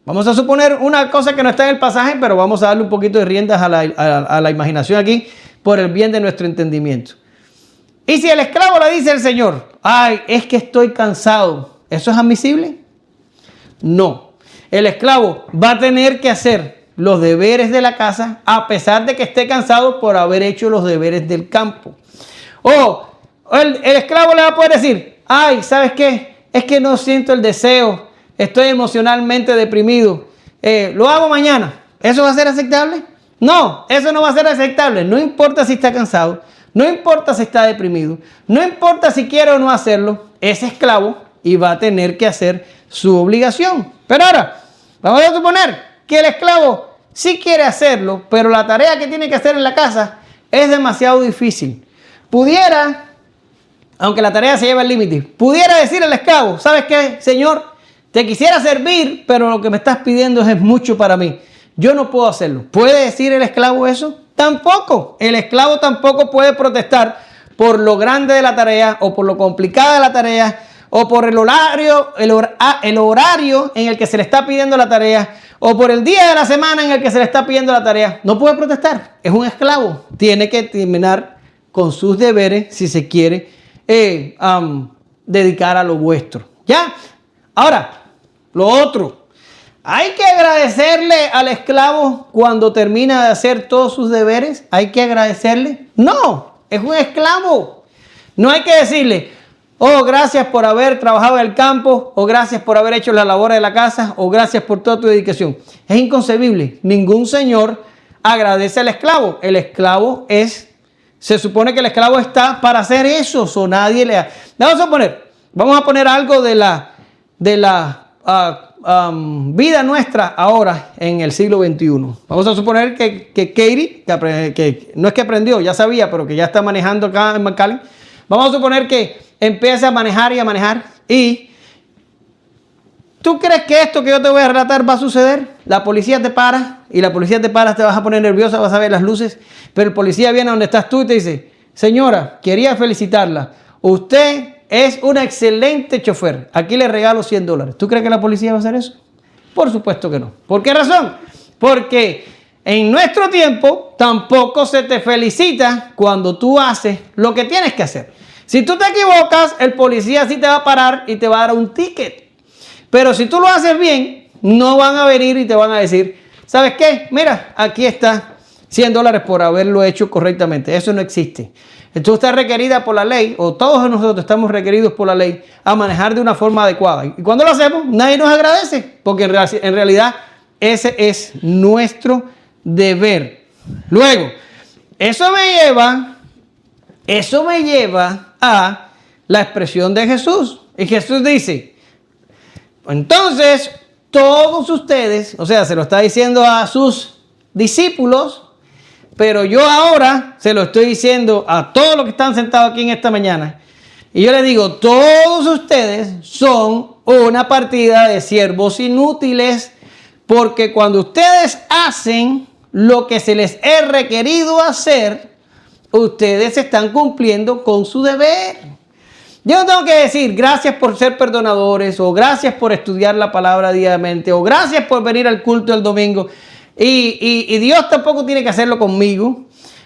vamos a suponer una cosa que no está en el pasaje, pero vamos a darle un poquito de riendas a la imaginación aquí por el bien de nuestro entendimiento. Y si el esclavo le dice al Señor, ay, es que estoy cansado, ¿eso es admisible? No. El esclavo va a tener que hacer los deberes de la casa a pesar de que esté cansado por haber hecho los deberes del campo. O el esclavo le va a poder decir, ay, ¿sabes qué? Es que no siento el deseo. Estoy emocionalmente deprimido. Lo hago mañana. ¿Eso va a ser aceptable? No, eso no va a ser aceptable. No importa si está cansado. No importa si está deprimido. No importa si quiere o no hacerlo. Es esclavo y va a tener que hacer su obligación. Pero ahora, vamos a suponer que el esclavo sí quiere hacerlo, pero la tarea que tiene que hacer en la casa es demasiado difícil. Pudiera, aunque la tarea se lleva al límite, pudiera decir al esclavo, ¿sabes qué, Señor? Te quisiera servir, pero lo que me estás pidiendo es mucho para mí. Yo no puedo hacerlo. ¿Puede decir el esclavo eso? Tampoco. El esclavo tampoco puede protestar por lo grande de la tarea o por lo complicada de la tarea o por el horario en el que se le está pidiendo la tarea o por el día de la semana en el que se le está pidiendo la tarea. No puede protestar. Es un esclavo. Tiene que terminar con sus deberes si se quiere dedicar a lo vuestro. ¿Ya? Ahora, lo otro, ¿hay que agradecerle al esclavo cuando termina de hacer todos sus deberes? ¿Hay que agradecerle? No, es un esclavo. No hay que decirle, oh, gracias por haber trabajado en el campo, o gracias por haber hecho la labor de la casa, o gracias por toda tu dedicación. Es inconcebible. Ningún señor agradece al esclavo. El esclavo se supone que el esclavo está para hacer eso, o nadie le da. Vamos a poner algo de la vida nuestra ahora en el siglo XXI. Vamos a suponer que Katie, que no es que aprendió, ya sabía, pero que ya está manejando acá en McAllen. Vamos a suponer que empieza a manejar y ¿tú crees que esto que yo te voy a relatar va a suceder? La policía te para y la policía te para, te vas a poner nerviosa, vas a ver las luces, pero el policía viene a donde estás tú y te dice, señora, quería felicitarla. Usted es un excelente chofer. Aquí le regalo $100. ¿Tú crees que la policía va a hacer eso? Por supuesto que no. ¿Por qué razón? Porque en nuestro tiempo tampoco se te felicita cuando tú haces lo que tienes que hacer. Si tú te equivocas, el policía sí te va a parar y te va a dar un ticket. Pero si tú lo haces bien, no van a venir y te van a decir, ¿sabes qué? Mira, aquí está $100 por haberlo hecho correctamente. Eso no existe. Tú estás requerida por la ley, o todos nosotros estamos requeridos por la ley a manejar de una forma adecuada. Y cuando lo hacemos, nadie nos agradece, porque en realidad ese es nuestro deber. Luego, eso me lleva a la expresión de Jesús. Y Jesús dice, entonces, todos ustedes, o sea, se lo está diciendo a sus discípulos, pero yo ahora se lo estoy diciendo a todos los que están sentados aquí en esta mañana. Y yo les digo, todos ustedes son una partida de siervos inútiles, porque cuando ustedes hacen lo que se les es requerido hacer, ustedes están cumpliendo con su deber. Yo no tengo que decir gracias por ser perdonadores, o gracias por estudiar la palabra diariamente, o gracias por venir al culto el domingo. Y Dios tampoco tiene que hacerlo conmigo.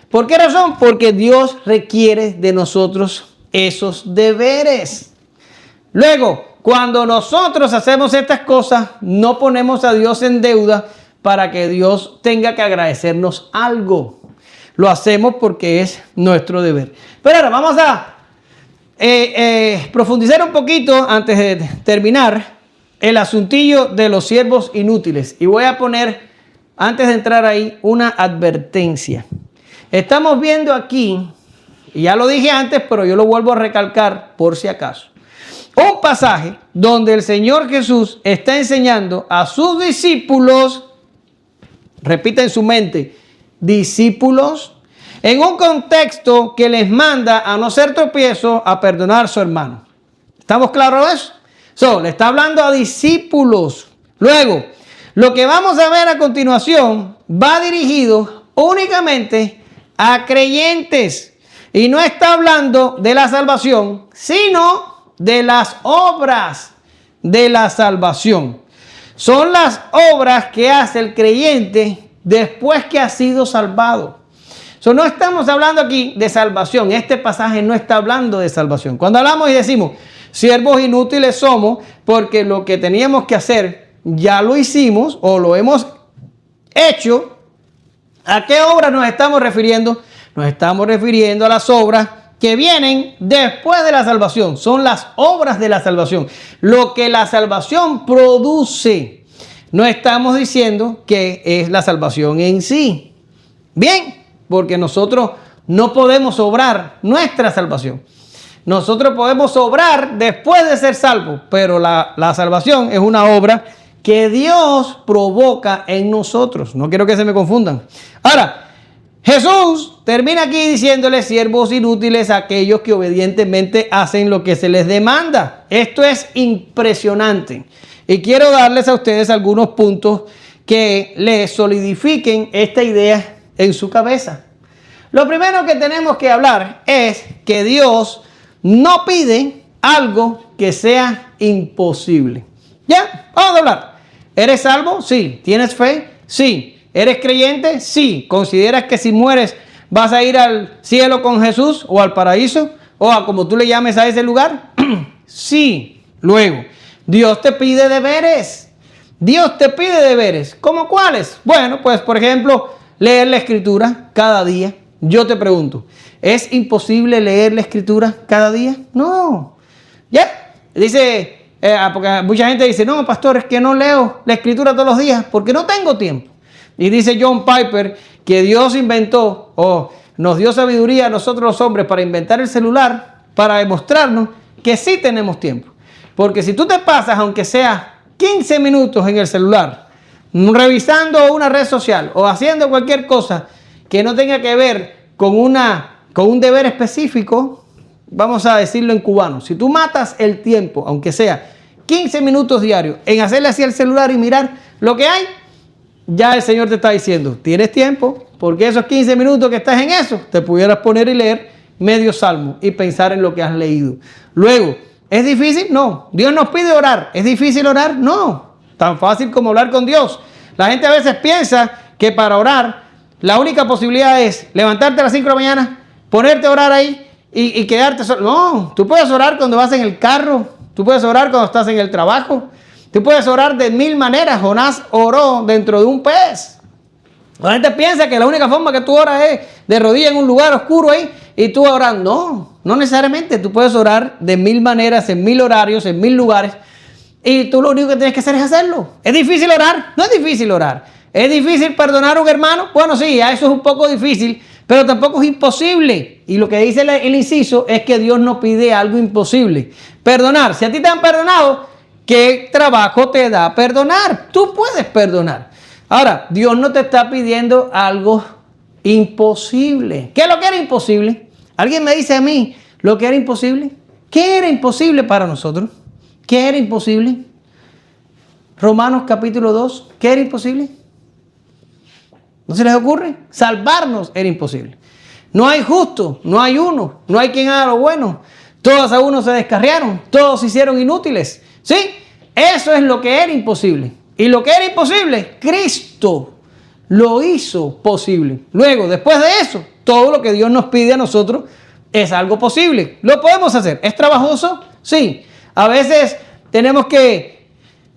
¿Por qué razón? Porque Dios requiere de nosotros esos deberes. Luego, cuando nosotros hacemos estas cosas, no ponemos a Dios en deuda, para que Dios tenga que agradecernos algo. Lo hacemos porque es nuestro deber. Pero ahora vamos a profundizar un poquito antes de terminar el asuntillo de los siervos inútiles. Y voy a poner, antes de entrar ahí, una advertencia. Estamos viendo aquí, y ya lo dije antes, pero yo lo vuelvo a recalcar por si acaso, un pasaje donde el Señor Jesús está enseñando a sus discípulos, repita en su mente, discípulos, en un contexto que les manda a no ser tropiezo, a perdonar a su hermano. ¿Estamos claros de eso? Le está hablando a discípulos. Luego, lo que vamos a ver a continuación va dirigido únicamente a creyentes. Y no está hablando de la salvación, sino de las obras de la salvación. Son las obras que hace el creyente después que ha sido salvado. No estamos hablando aquí de salvación. Este pasaje no está hablando de salvación. Cuando hablamos y decimos, siervos inútiles somos porque lo que teníamos que hacer ya lo hicimos o lo hemos hecho, ¿a qué obras nos estamos refiriendo? Nos estamos refiriendo a las obras que vienen después de la salvación. Son las obras de la salvación. Lo que la salvación produce. No estamos diciendo que es la salvación en sí. Bien, porque nosotros no podemos obrar nuestra salvación. Nosotros podemos obrar después de ser salvos, pero la salvación es una obra que Dios provoca en nosotros. No quiero que se me confundan. Ahora, Jesús termina aquí diciéndole siervos inútiles a aquellos que obedientemente hacen lo que se les demanda. Esto es impresionante. Y quiero darles a ustedes algunos puntos que les solidifiquen esta idea en su cabeza. Lo primero que tenemos que hablar es que Dios no pide algo que sea imposible. ¿Ya? Vamos a hablar. ¿Eres salvo? Sí. ¿Tienes fe? Sí. ¿Eres creyente? Sí. ¿Consideras que si mueres vas a ir al cielo con Jesús o al paraíso? O a como tú le llames a ese lugar. Sí. Luego, Dios te pide deberes. Dios te pide deberes. ¿Cómo cuáles? Bueno, pues por ejemplo, leer la Escritura cada día. Yo te pregunto, ¿es imposible leer la Escritura cada día? No. ¿Ya? Dice, porque mucha gente dice, no, pastor, es que no leo la Escritura todos los días porque no tengo tiempo. Y dice John Piper que Dios inventó o nos dio sabiduría a nosotros los hombres para inventar el celular para demostrarnos que sí tenemos tiempo. Porque si tú te pasas, aunque sea 15 minutos en el celular, revisando una red social o haciendo cualquier cosa que no tenga que ver con un deber específico, vamos a decirlo en cubano, si tú matas el tiempo, aunque sea 15 minutos diarios, en hacerle así al celular y mirar lo que hay, ya el Señor te está diciendo, tienes tiempo, porque esos 15 minutos que estás en eso, te pudieras poner y leer medio salmo y pensar en lo que has leído. Luego, ¿es difícil? No. ¿Dios nos pide orar? ¿Es difícil orar? No. Tan fácil como hablar con Dios. La gente a veces piensa que para orar, la única posibilidad es levantarte a las 5 de la mañana, ponerte a orar ahí y quedarte solo. No, tú puedes orar cuando vas en el carro, tú puedes orar cuando estás en el trabajo, tú puedes orar de 1000 maneras. Jonás oró dentro de un pez. La gente piensa que la única forma que tú oras es de rodillas en un lugar oscuro ahí y tú oras. No, no necesariamente. Tú puedes orar de 1000 maneras, en 1000 horarios, en 1000 lugares. Y tú lo único que tienes que hacer es hacerlo. ¿Es difícil orar? No es difícil orar. ¿Es difícil perdonar a un hermano? Bueno, sí, eso es un poco difícil, pero tampoco es imposible. Y lo que dice el inciso es que Dios no pide algo imposible. Perdonar. Si a ti te han perdonado, ¿qué trabajo te da perdonar? Tú puedes perdonar. Ahora, Dios no te está pidiendo algo imposible. ¿Qué es lo que era imposible? ¿Alguien me dice a mí lo que era imposible? ¿Qué era imposible para nosotros? ¿Qué era imposible? Romanos capítulo 2. ¿Qué era imposible? ¿No se les ocurre? Salvarnos era imposible. No hay justo, no hay uno, no hay quien haga lo bueno. Todos a uno se descarriaron, todos se hicieron inútiles. ¿Sí? Eso es lo que era imposible. Y lo que era imposible, Cristo lo hizo posible. Luego, después de eso, todo lo que Dios nos pide a nosotros es algo posible. Lo podemos hacer. ¿Es trabajoso? Sí. A veces tenemos que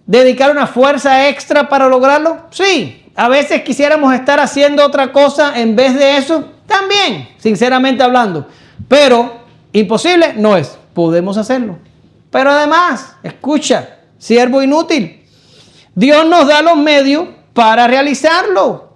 dedicar una fuerza extra para lograrlo? Sí. A veces quisiéramos estar haciendo otra cosa en vez de eso. También, sinceramente hablando. Pero imposible no es. Podemos hacerlo. Pero además, escucha, siervo inútil, Dios nos da los medios para realizarlo.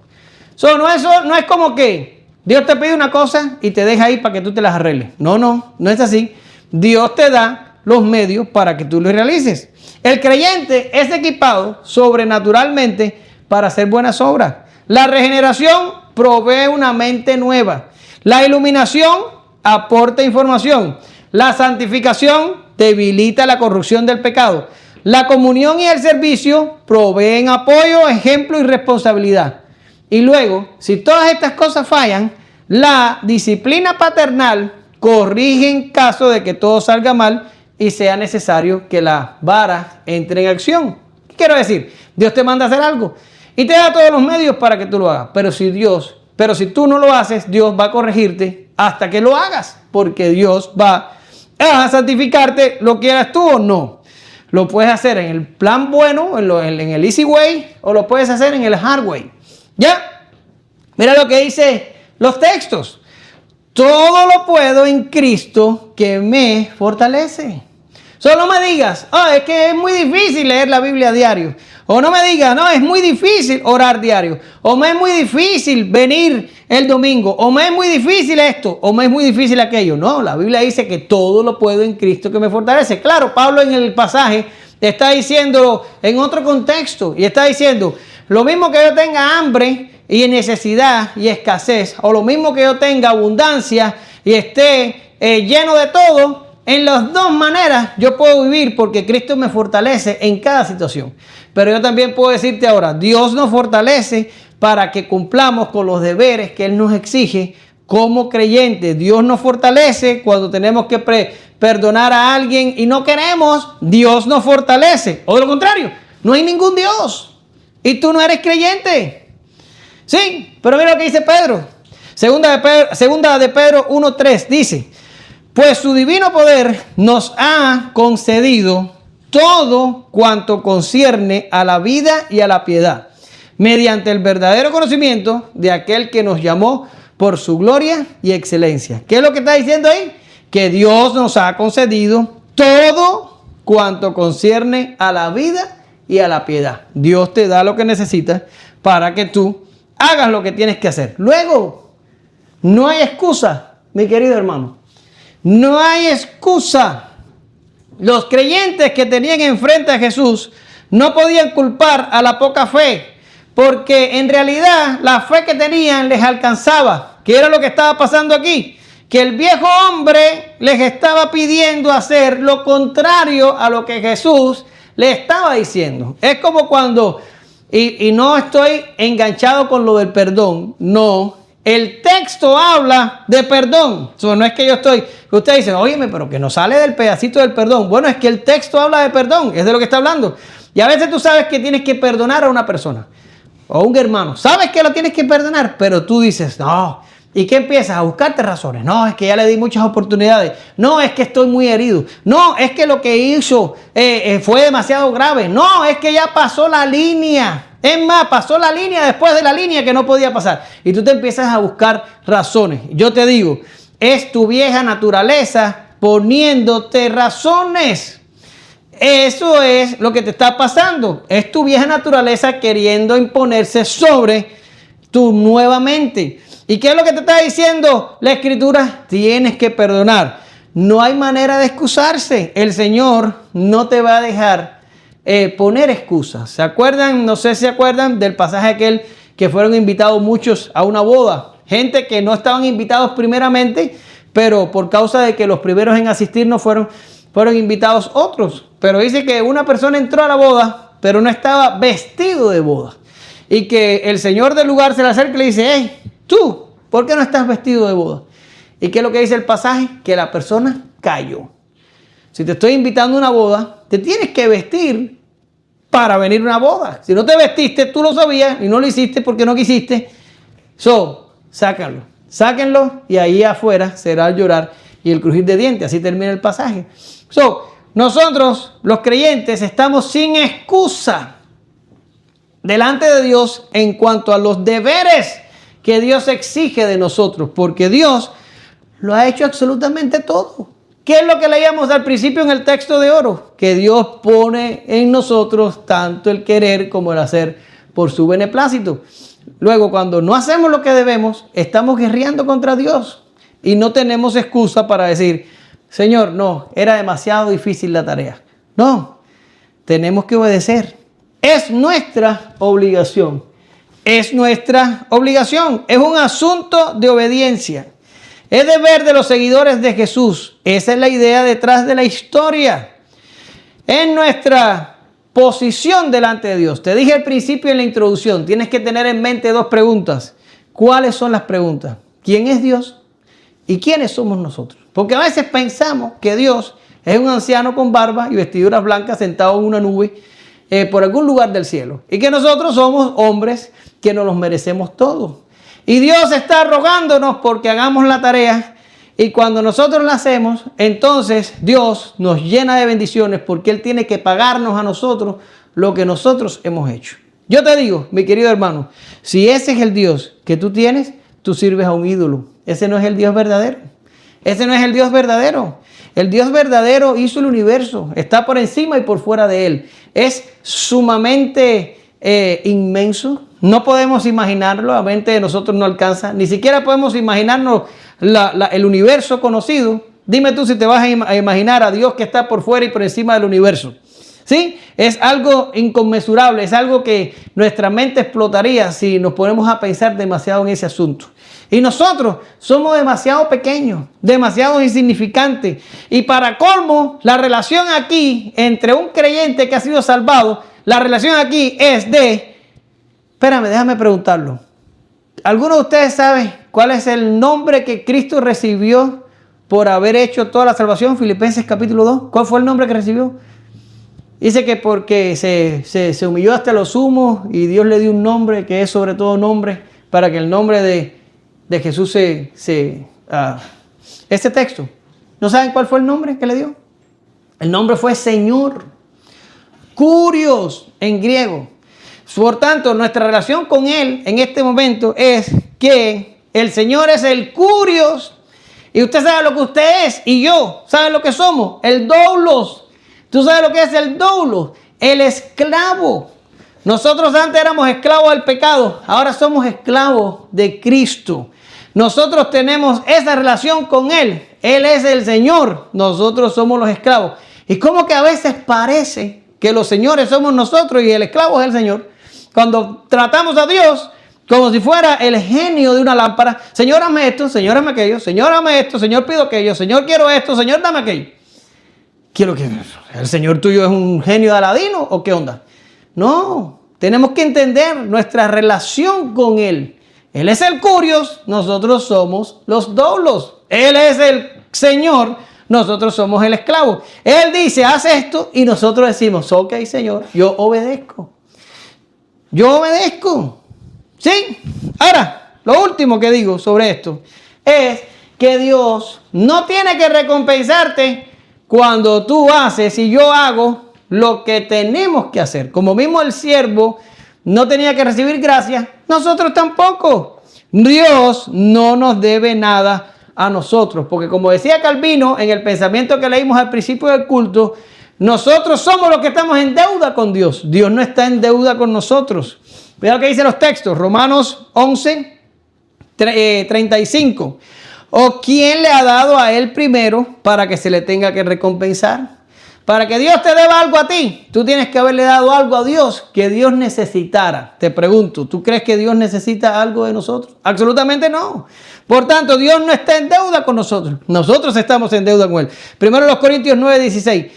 No es como que Dios te pide una cosa y te deja ahí para que tú te las arregles. No es así. Dios te da los medios para que tú lo realices. El creyente es equipado sobrenaturalmente para hacer buenas obras. La regeneración provee una mente nueva. La iluminación aporta información. La santificación debilita la corrupción del pecado. La comunión y el servicio proveen apoyo, ejemplo y responsabilidad. Y luego, si todas estas cosas fallan, la disciplina paternal corrige en caso de que todo salga mal y sea necesario que la vara entre en acción. ¿Qué quiero decir? Dios te manda a hacer algo y te da todos los medios para que tú lo hagas. Pero si tú no lo haces, Dios va a corregirte hasta que lo hagas, porque Dios va a santificarte, lo quieras tú o no. Lo puedes hacer en el plan bueno, en el easy way, o lo puedes hacer en el hard way. ¿Ya? Mira lo que dice los textos. Todo lo puedo en Cristo que me fortalece. Solo me digas, es que es muy difícil leer la Biblia a diario. O no me digas, no, es muy difícil orar diario. O me es muy difícil venir el domingo. O me es muy difícil esto. O me es muy difícil aquello. No, la Biblia dice que todo lo puedo en Cristo que me fortalece. Claro, Pablo en el pasaje está diciendo en otro contexto. Y está diciendo, lo mismo que yo tenga hambre y necesidad y escasez. O lo mismo que yo tenga abundancia y esté lleno de todo. En las dos maneras yo puedo vivir porque Cristo me fortalece en cada situación. Pero yo también puedo decirte ahora, Dios nos fortalece para que cumplamos con los deberes que Él nos exige como creyentes. Dios nos fortalece cuando tenemos que perdonar a alguien y no queremos. Dios nos fortalece. O de lo contrario, no hay ningún Dios y tú no eres creyente. Sí, pero mira lo que dice Pedro. Segunda de Pedro 1:3 dice: pues su divino poder nos ha concedido todo cuanto concierne a la vida y a la piedad, mediante el verdadero conocimiento de aquel que nos llamó por su gloria y excelencia. ¿Qué es lo que está diciendo ahí? Que Dios nos ha concedido todo cuanto concierne a la vida y a la piedad. Dios te da lo que necesitas para que tú hagas lo que tienes que hacer. Luego, no hay excusa, mi querido hermano. No hay excusa. Los creyentes que tenían enfrente a Jesús no podían culpar a la poca fe, porque en realidad la fe que tenían les alcanzaba. ¿Qué era lo que estaba pasando aquí? Que el viejo hombre les estaba pidiendo hacer lo contrario a lo que Jesús les estaba diciendo. Es como cuando, y no estoy enganchado con lo del perdón, no. El texto habla de perdón. No es que yo estoy, que ustedes dicen, óyeme, pero que no sale del pedacito del perdón. Bueno, es que el texto habla de perdón, es de lo que está hablando. Y a veces tú sabes que tienes que perdonar a una persona o a un hermano. Sabes que lo tienes que perdonar, pero tú dices, no. ¿Y qué empiezas? A buscarte razones. No, es que ya le di muchas oportunidades. No, es que estoy muy herido. No, es que lo que hizo fue demasiado grave. No, es que ya pasó la línea. Es más, pasó la línea después de la línea que no podía pasar. Y tú te empiezas a buscar razones. Yo te digo, es tu vieja naturaleza poniéndote razones. Eso es lo que te está pasando. Es tu vieja naturaleza queriendo imponerse sobre tu nueva mente. ¿Y qué es lo que te está diciendo la Escritura? Tienes que perdonar. No hay manera de excusarse. El Señor no te va a dejar poner excusas. ¿Se acuerdan? No sé si se acuerdan del pasaje aquel que fueron invitados muchos a una boda. Gente que no estaban invitados primeramente, pero por causa de que los primeros en asistir no fueron invitados otros. Pero dice que una persona entró a la boda, pero no estaba vestido de boda. Y que el señor del lugar se le acerca y le dice, hey, tú, ¿por qué no estás vestido de boda? ¿Y qué es lo que dice el pasaje? Que la persona cayó. Si te estoy invitando a una boda, te tienes que vestir para venir a una boda. Si no te vestiste, tú lo sabías y no lo hiciste porque no quisiste. Sáquenlo y ahí afuera será el llorar y el crujir de dientes. Así termina el pasaje. nosotros, los creyentes, estamos sin excusa delante de Dios en cuanto a los deberes que Dios exige de nosotros, porque Dios lo ha hecho absolutamente todo. ¿Qué es lo que leíamos al principio en el texto de oro? Que Dios pone en nosotros tanto el querer como el hacer por su beneplácito. Luego, cuando no hacemos lo que debemos, estamos guerreando contra Dios y no tenemos excusa para decir, Señor, no, era demasiado difícil la tarea. No, tenemos que obedecer. Es nuestra obligación. Es nuestra obligación. Es un asunto de obediencia. Es deber de los seguidores de Jesús. Esa es la idea detrás de la historia. Es nuestra posición delante de Dios. Te dije al principio en la introducción, tienes que tener en mente dos preguntas. ¿Cuáles son las preguntas? ¿Quién es Dios? ¿Y quiénes somos nosotros? Porque a veces pensamos que Dios es un anciano con barba y vestiduras blancas sentado en una nube por algún lugar del cielo. Y que nosotros somos hombres que nos los merecemos todos. Y Dios está rogándonos porque hagamos la tarea. Y cuando nosotros la hacemos, entonces Dios nos llena de bendiciones porque Él tiene que pagarnos a nosotros lo que nosotros hemos hecho. Yo te digo, mi querido hermano, si ese es el Dios que tú tienes, tú sirves a un ídolo. Ese no es el Dios verdadero. Ese no es el Dios verdadero. El Dios verdadero hizo el universo. Está por encima y por fuera de él. Es sumamente inmenso. No podemos imaginarlo. La mente de nosotros no alcanza. Ni siquiera podemos imaginarnos el universo conocido. Dime tú si te vas a imaginar a Dios que está por fuera y por encima del universo. ¿Sí? Es algo inconmensurable. Es algo que nuestra mente explotaría si nos ponemos a pensar demasiado en ese asunto. Y nosotros somos demasiado pequeños, demasiado insignificantes. Y para colmo, la relación aquí entre un creyente que ha sido salvado, la relación aquí es de... Espérame, déjame preguntarlo. ¿Alguno de ustedes sabe cuál es el nombre que Cristo recibió por haber hecho toda la salvación? Filipenses capítulo 2. ¿Cuál fue el nombre que recibió? Dice que porque se humilló hasta lo sumo y Dios le dio un nombre que es sobre todo nombre, para que el nombre de Jesús este texto. ¿No saben cuál fue el nombre que le dio? El nombre fue Señor. Kurios en griego. Por tanto, nuestra relación con Él en este momento es que el Señor es el Kurios. Y usted sabe lo que usted es y yo, ¿sabe lo que somos? El doulos. ¿Tú sabes lo que es el doulos? El esclavo. Nosotros antes éramos esclavos del pecado, ahora somos esclavos de Cristo. Nosotros tenemos esa relación con Él. Él es el Señor, nosotros somos los esclavos. Y como que a veces parece que los señores somos nosotros y el esclavo es el Señor. Cuando tratamos a Dios como si fuera el genio de una lámpara. Señor, dame esto, Señor, dame aquello. Señor, dame esto, Señor, pido aquello. Señor, quiero esto, Señor, dame aquello. Quiero que el Señor tuyo es un genio de Aladino o qué onda. No, tenemos que entender nuestra relación con Él. Él es el Kurios, nosotros somos los doulos. Él es el Señor, nosotros somos el esclavo. Él dice, haz esto y nosotros decimos, ok, Señor, yo obedezco. Yo obedezco. ¿Sí? Ahora, lo último que digo sobre esto es que Dios no tiene que recompensarte cuando tú haces y yo hago lo que tenemos que hacer. Como mismo el siervo no tenía que recibir gracias, nosotros tampoco. Dios no nos debe nada a nosotros, porque como decía Calvino en el pensamiento que leímos al principio del culto, nosotros somos los que estamos en deuda con Dios. Dios no está en deuda con nosotros. Mira lo que dicen los textos, Romanos 11, 35. ¿O quién le ha dado a él primero para que se le tenga que recompensar? Para que Dios te deba algo a ti, tú tienes que haberle dado algo a Dios que Dios necesitara. Te pregunto, ¿tú crees que Dios necesita algo de nosotros? Absolutamente no. Por tanto, Dios no está en deuda con nosotros. Nosotros estamos en deuda con Él. Primero los Corintios 9:16.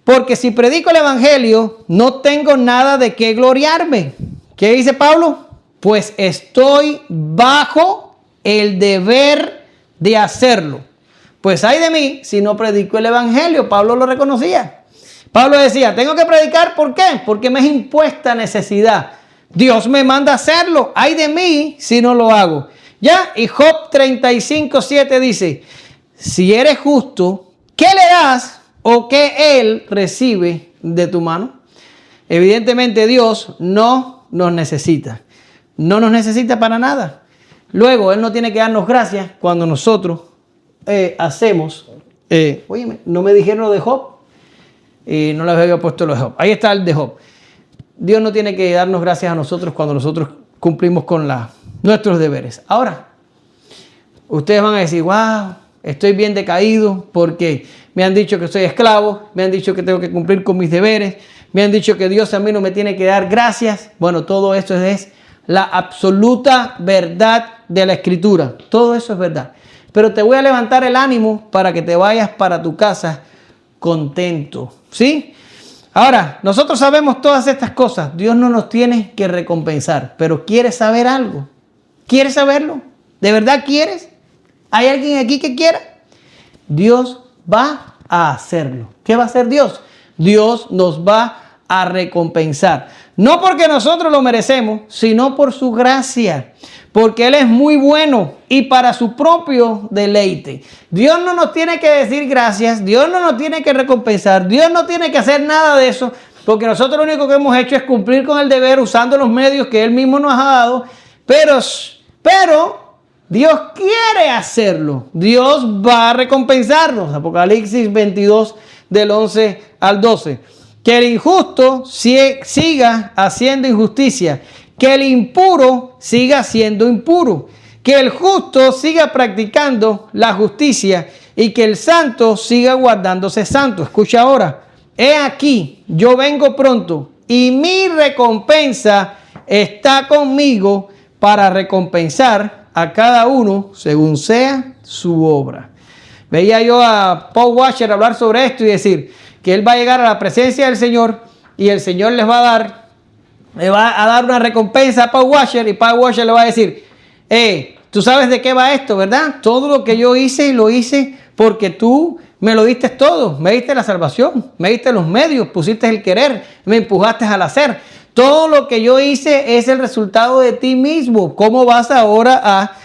Porque si predico el evangelio, no tengo nada de qué gloriarme. ¿Qué dice Pablo? Pues estoy bajo el deber de hacerlo. Pues ay de mí si no predico el evangelio. Pablo lo reconocía. Pablo decía, tengo que predicar, ¿por qué? Porque me es impuesta necesidad. Dios me manda a hacerlo. Ay de mí si no lo hago. Ya, y Job 35:7 dice, si eres justo, ¿qué le das o qué Él recibe de tu mano? Evidentemente Dios no nos necesita. No nos necesita para nada. Luego, Él no tiene que darnos gracias cuando nosotros hacemos. Oye, no me dijeron lo de Job. No les había puesto lo de Job. Ahí está el de Job. Dios no tiene que darnos gracias a nosotros cuando nosotros cumplimos con nuestros deberes. Ahora, ustedes van a decir, wow, estoy bien decaído porque me han dicho que soy esclavo, me han dicho que tengo que cumplir con mis deberes, me han dicho que Dios a mí no me tiene que dar gracias. Bueno, todo eso es la absoluta verdad de la Escritura. Todo eso es verdad. Pero te voy a levantar el ánimo para que te vayas para tu casa contento. ¿Sí? Ahora, nosotros sabemos todas estas cosas. Dios no nos tiene que recompensar. Pero ¿quieres saber algo? ¿Quieres saberlo? ¿De verdad quieres? ¿Hay alguien aquí que quiera? Dios va a hacerlo. ¿Qué va a hacer Dios? Dios nos va a recompensar. No porque nosotros lo merecemos, sino por su gracia. Porque Él es muy bueno y para su propio deleite. Dios no nos tiene que decir gracias. Dios no nos tiene que recompensar. Dios no tiene que hacer nada de eso. Porque nosotros lo único que hemos hecho es cumplir con el deber usando los medios que Él mismo nos ha dado. Pero Dios quiere hacerlo. Dios va a recompensarnos. Apocalipsis 22 del 11 al 12. Que el injusto siga haciendo injusticia. Que el impuro siga siendo impuro. Que el justo siga practicando la justicia. Y que el santo siga guardándose santo. Escucha ahora. He aquí, yo vengo pronto. Y mi recompensa está conmigo para recompensar a cada uno según sea su obra. Veía yo a Paul Washer hablar sobre esto y decir que él va a llegar a la presencia del Señor y el Señor le va a dar una recompensa a Paul Washer y Paul Washer le va a decir, tú sabes de qué va esto, ¿verdad? Todo lo que yo hice, lo hice porque tú me lo diste todo. Me diste la salvación, me diste los medios, pusiste el querer, me empujaste al hacer. Todo lo que yo hice es el resultado de ti mismo. ¿Cómo vas ahora a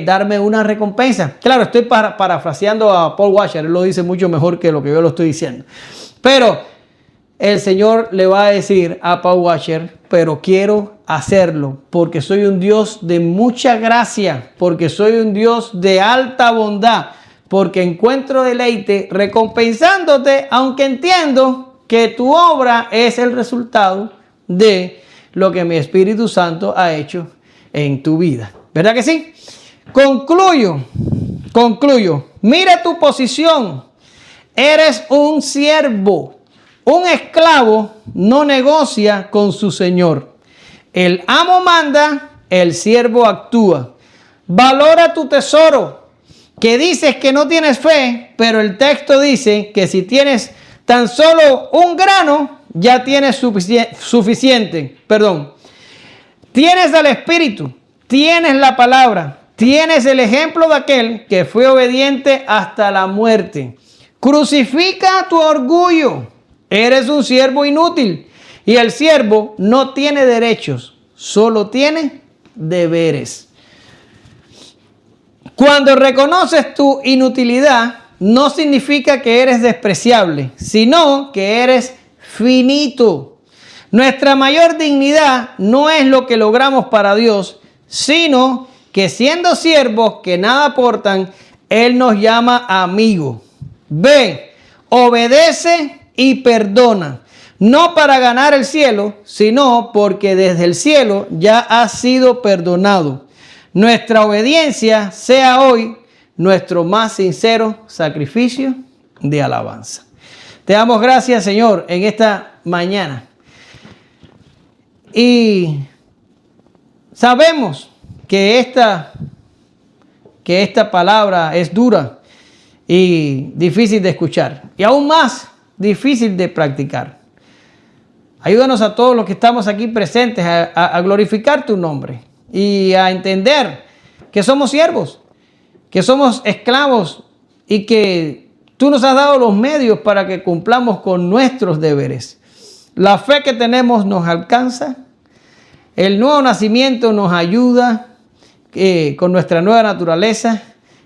darme una recompensa? Claro, estoy parafraseando a Paul Washer. Él lo dice mucho mejor que lo que yo lo estoy diciendo. Pero el Señor le va a decir a Paul Washer, pero quiero hacerlo porque soy un Dios de mucha gracia, porque soy un Dios de alta bondad, porque encuentro deleite recompensándote, aunque entiendo que tu obra es el resultado de lo que mi Espíritu Santo ha hecho en tu vida. ¿Verdad que sí? Concluyo. Mira tu posición. Eres un siervo. Un esclavo no negocia con su señor. El amo manda, el siervo actúa. Valora tu tesoro, que dices que no tienes fe, pero el texto dice que si tienes tan solo un grano, ya tienes suficiente. Tienes al Espíritu, tienes la palabra, tienes el ejemplo de aquel que fue obediente hasta la muerte. Crucifica tu orgullo. Eres un siervo inútil y el siervo no tiene derechos, solo tiene deberes. Cuando reconoces tu inutilidad, no significa que eres despreciable, sino que eres finito. Nuestra mayor dignidad no es lo que logramos para Dios, sino que siendo siervos que nada aportan, Él nos llama amigo. B. Obedece y perdona, no para ganar el cielo, sino porque desde el cielo ya has sido perdonado. Nuestra obediencia sea hoy nuestro más sincero sacrificio de alabanza. Te damos gracias, Señor, en esta mañana. Y sabemos que esta palabra es dura y difícil de escuchar. Y aún más difícil de practicar. Ayúdanos a todos los que estamos aquí presentes a glorificar tu nombre y a entender que somos siervos, que somos esclavos y que tú nos has dado los medios para que cumplamos con nuestros deberes. La fe que tenemos nos alcanza. El nuevo nacimiento nos ayuda con nuestra nueva naturaleza.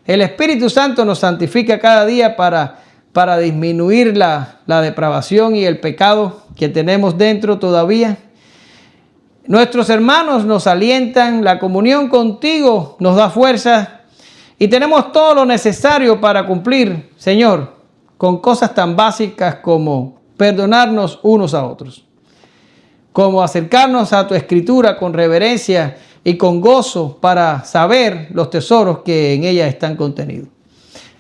El Espíritu Santo nos santifica cada día para para disminuir la depravación y el pecado que tenemos dentro todavía. Nuestros hermanos nos alientan, la comunión contigo nos da fuerza y tenemos todo lo necesario para cumplir, Señor, con cosas tan básicas como perdonarnos unos a otros, como acercarnos a tu escritura con reverencia y con gozo para saber los tesoros que en ella están contenidos.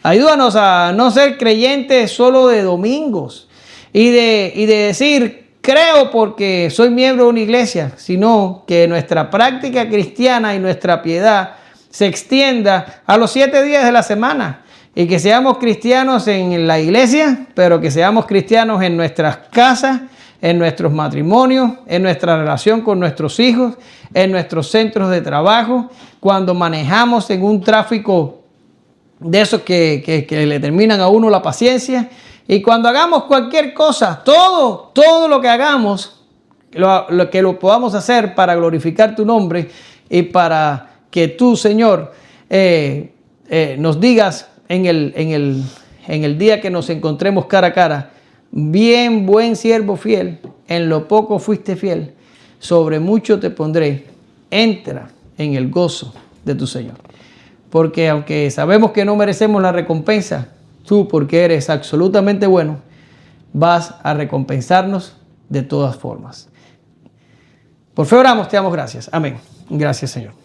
Ayúdanos a no ser creyentes solo de domingos y de decir, creo porque soy miembro de una iglesia, sino que nuestra práctica cristiana y nuestra piedad se extienda a los 7 días de la semana y que seamos cristianos en la iglesia, pero que seamos cristianos en nuestras casas, en nuestros matrimonios, en nuestra relación con nuestros hijos, en nuestros centros de trabajo, cuando manejamos en un tráfico de esos que le terminan a uno la paciencia, y cuando hagamos cualquier cosa, todo lo que hagamos, que lo podamos hacer para glorificar tu nombre y para que tú, Señor, nos digas en el día que nos encontremos cara a cara, bien, buen siervo fiel, en lo poco fuiste fiel, sobre mucho te pondré, entra en el gozo de tu Señor. Porque aunque sabemos que no merecemos la recompensa, tú, porque eres absolutamente bueno, vas a recompensarnos de todas formas. Por fe oramos, te damos gracias. Amén. Gracias, Señor.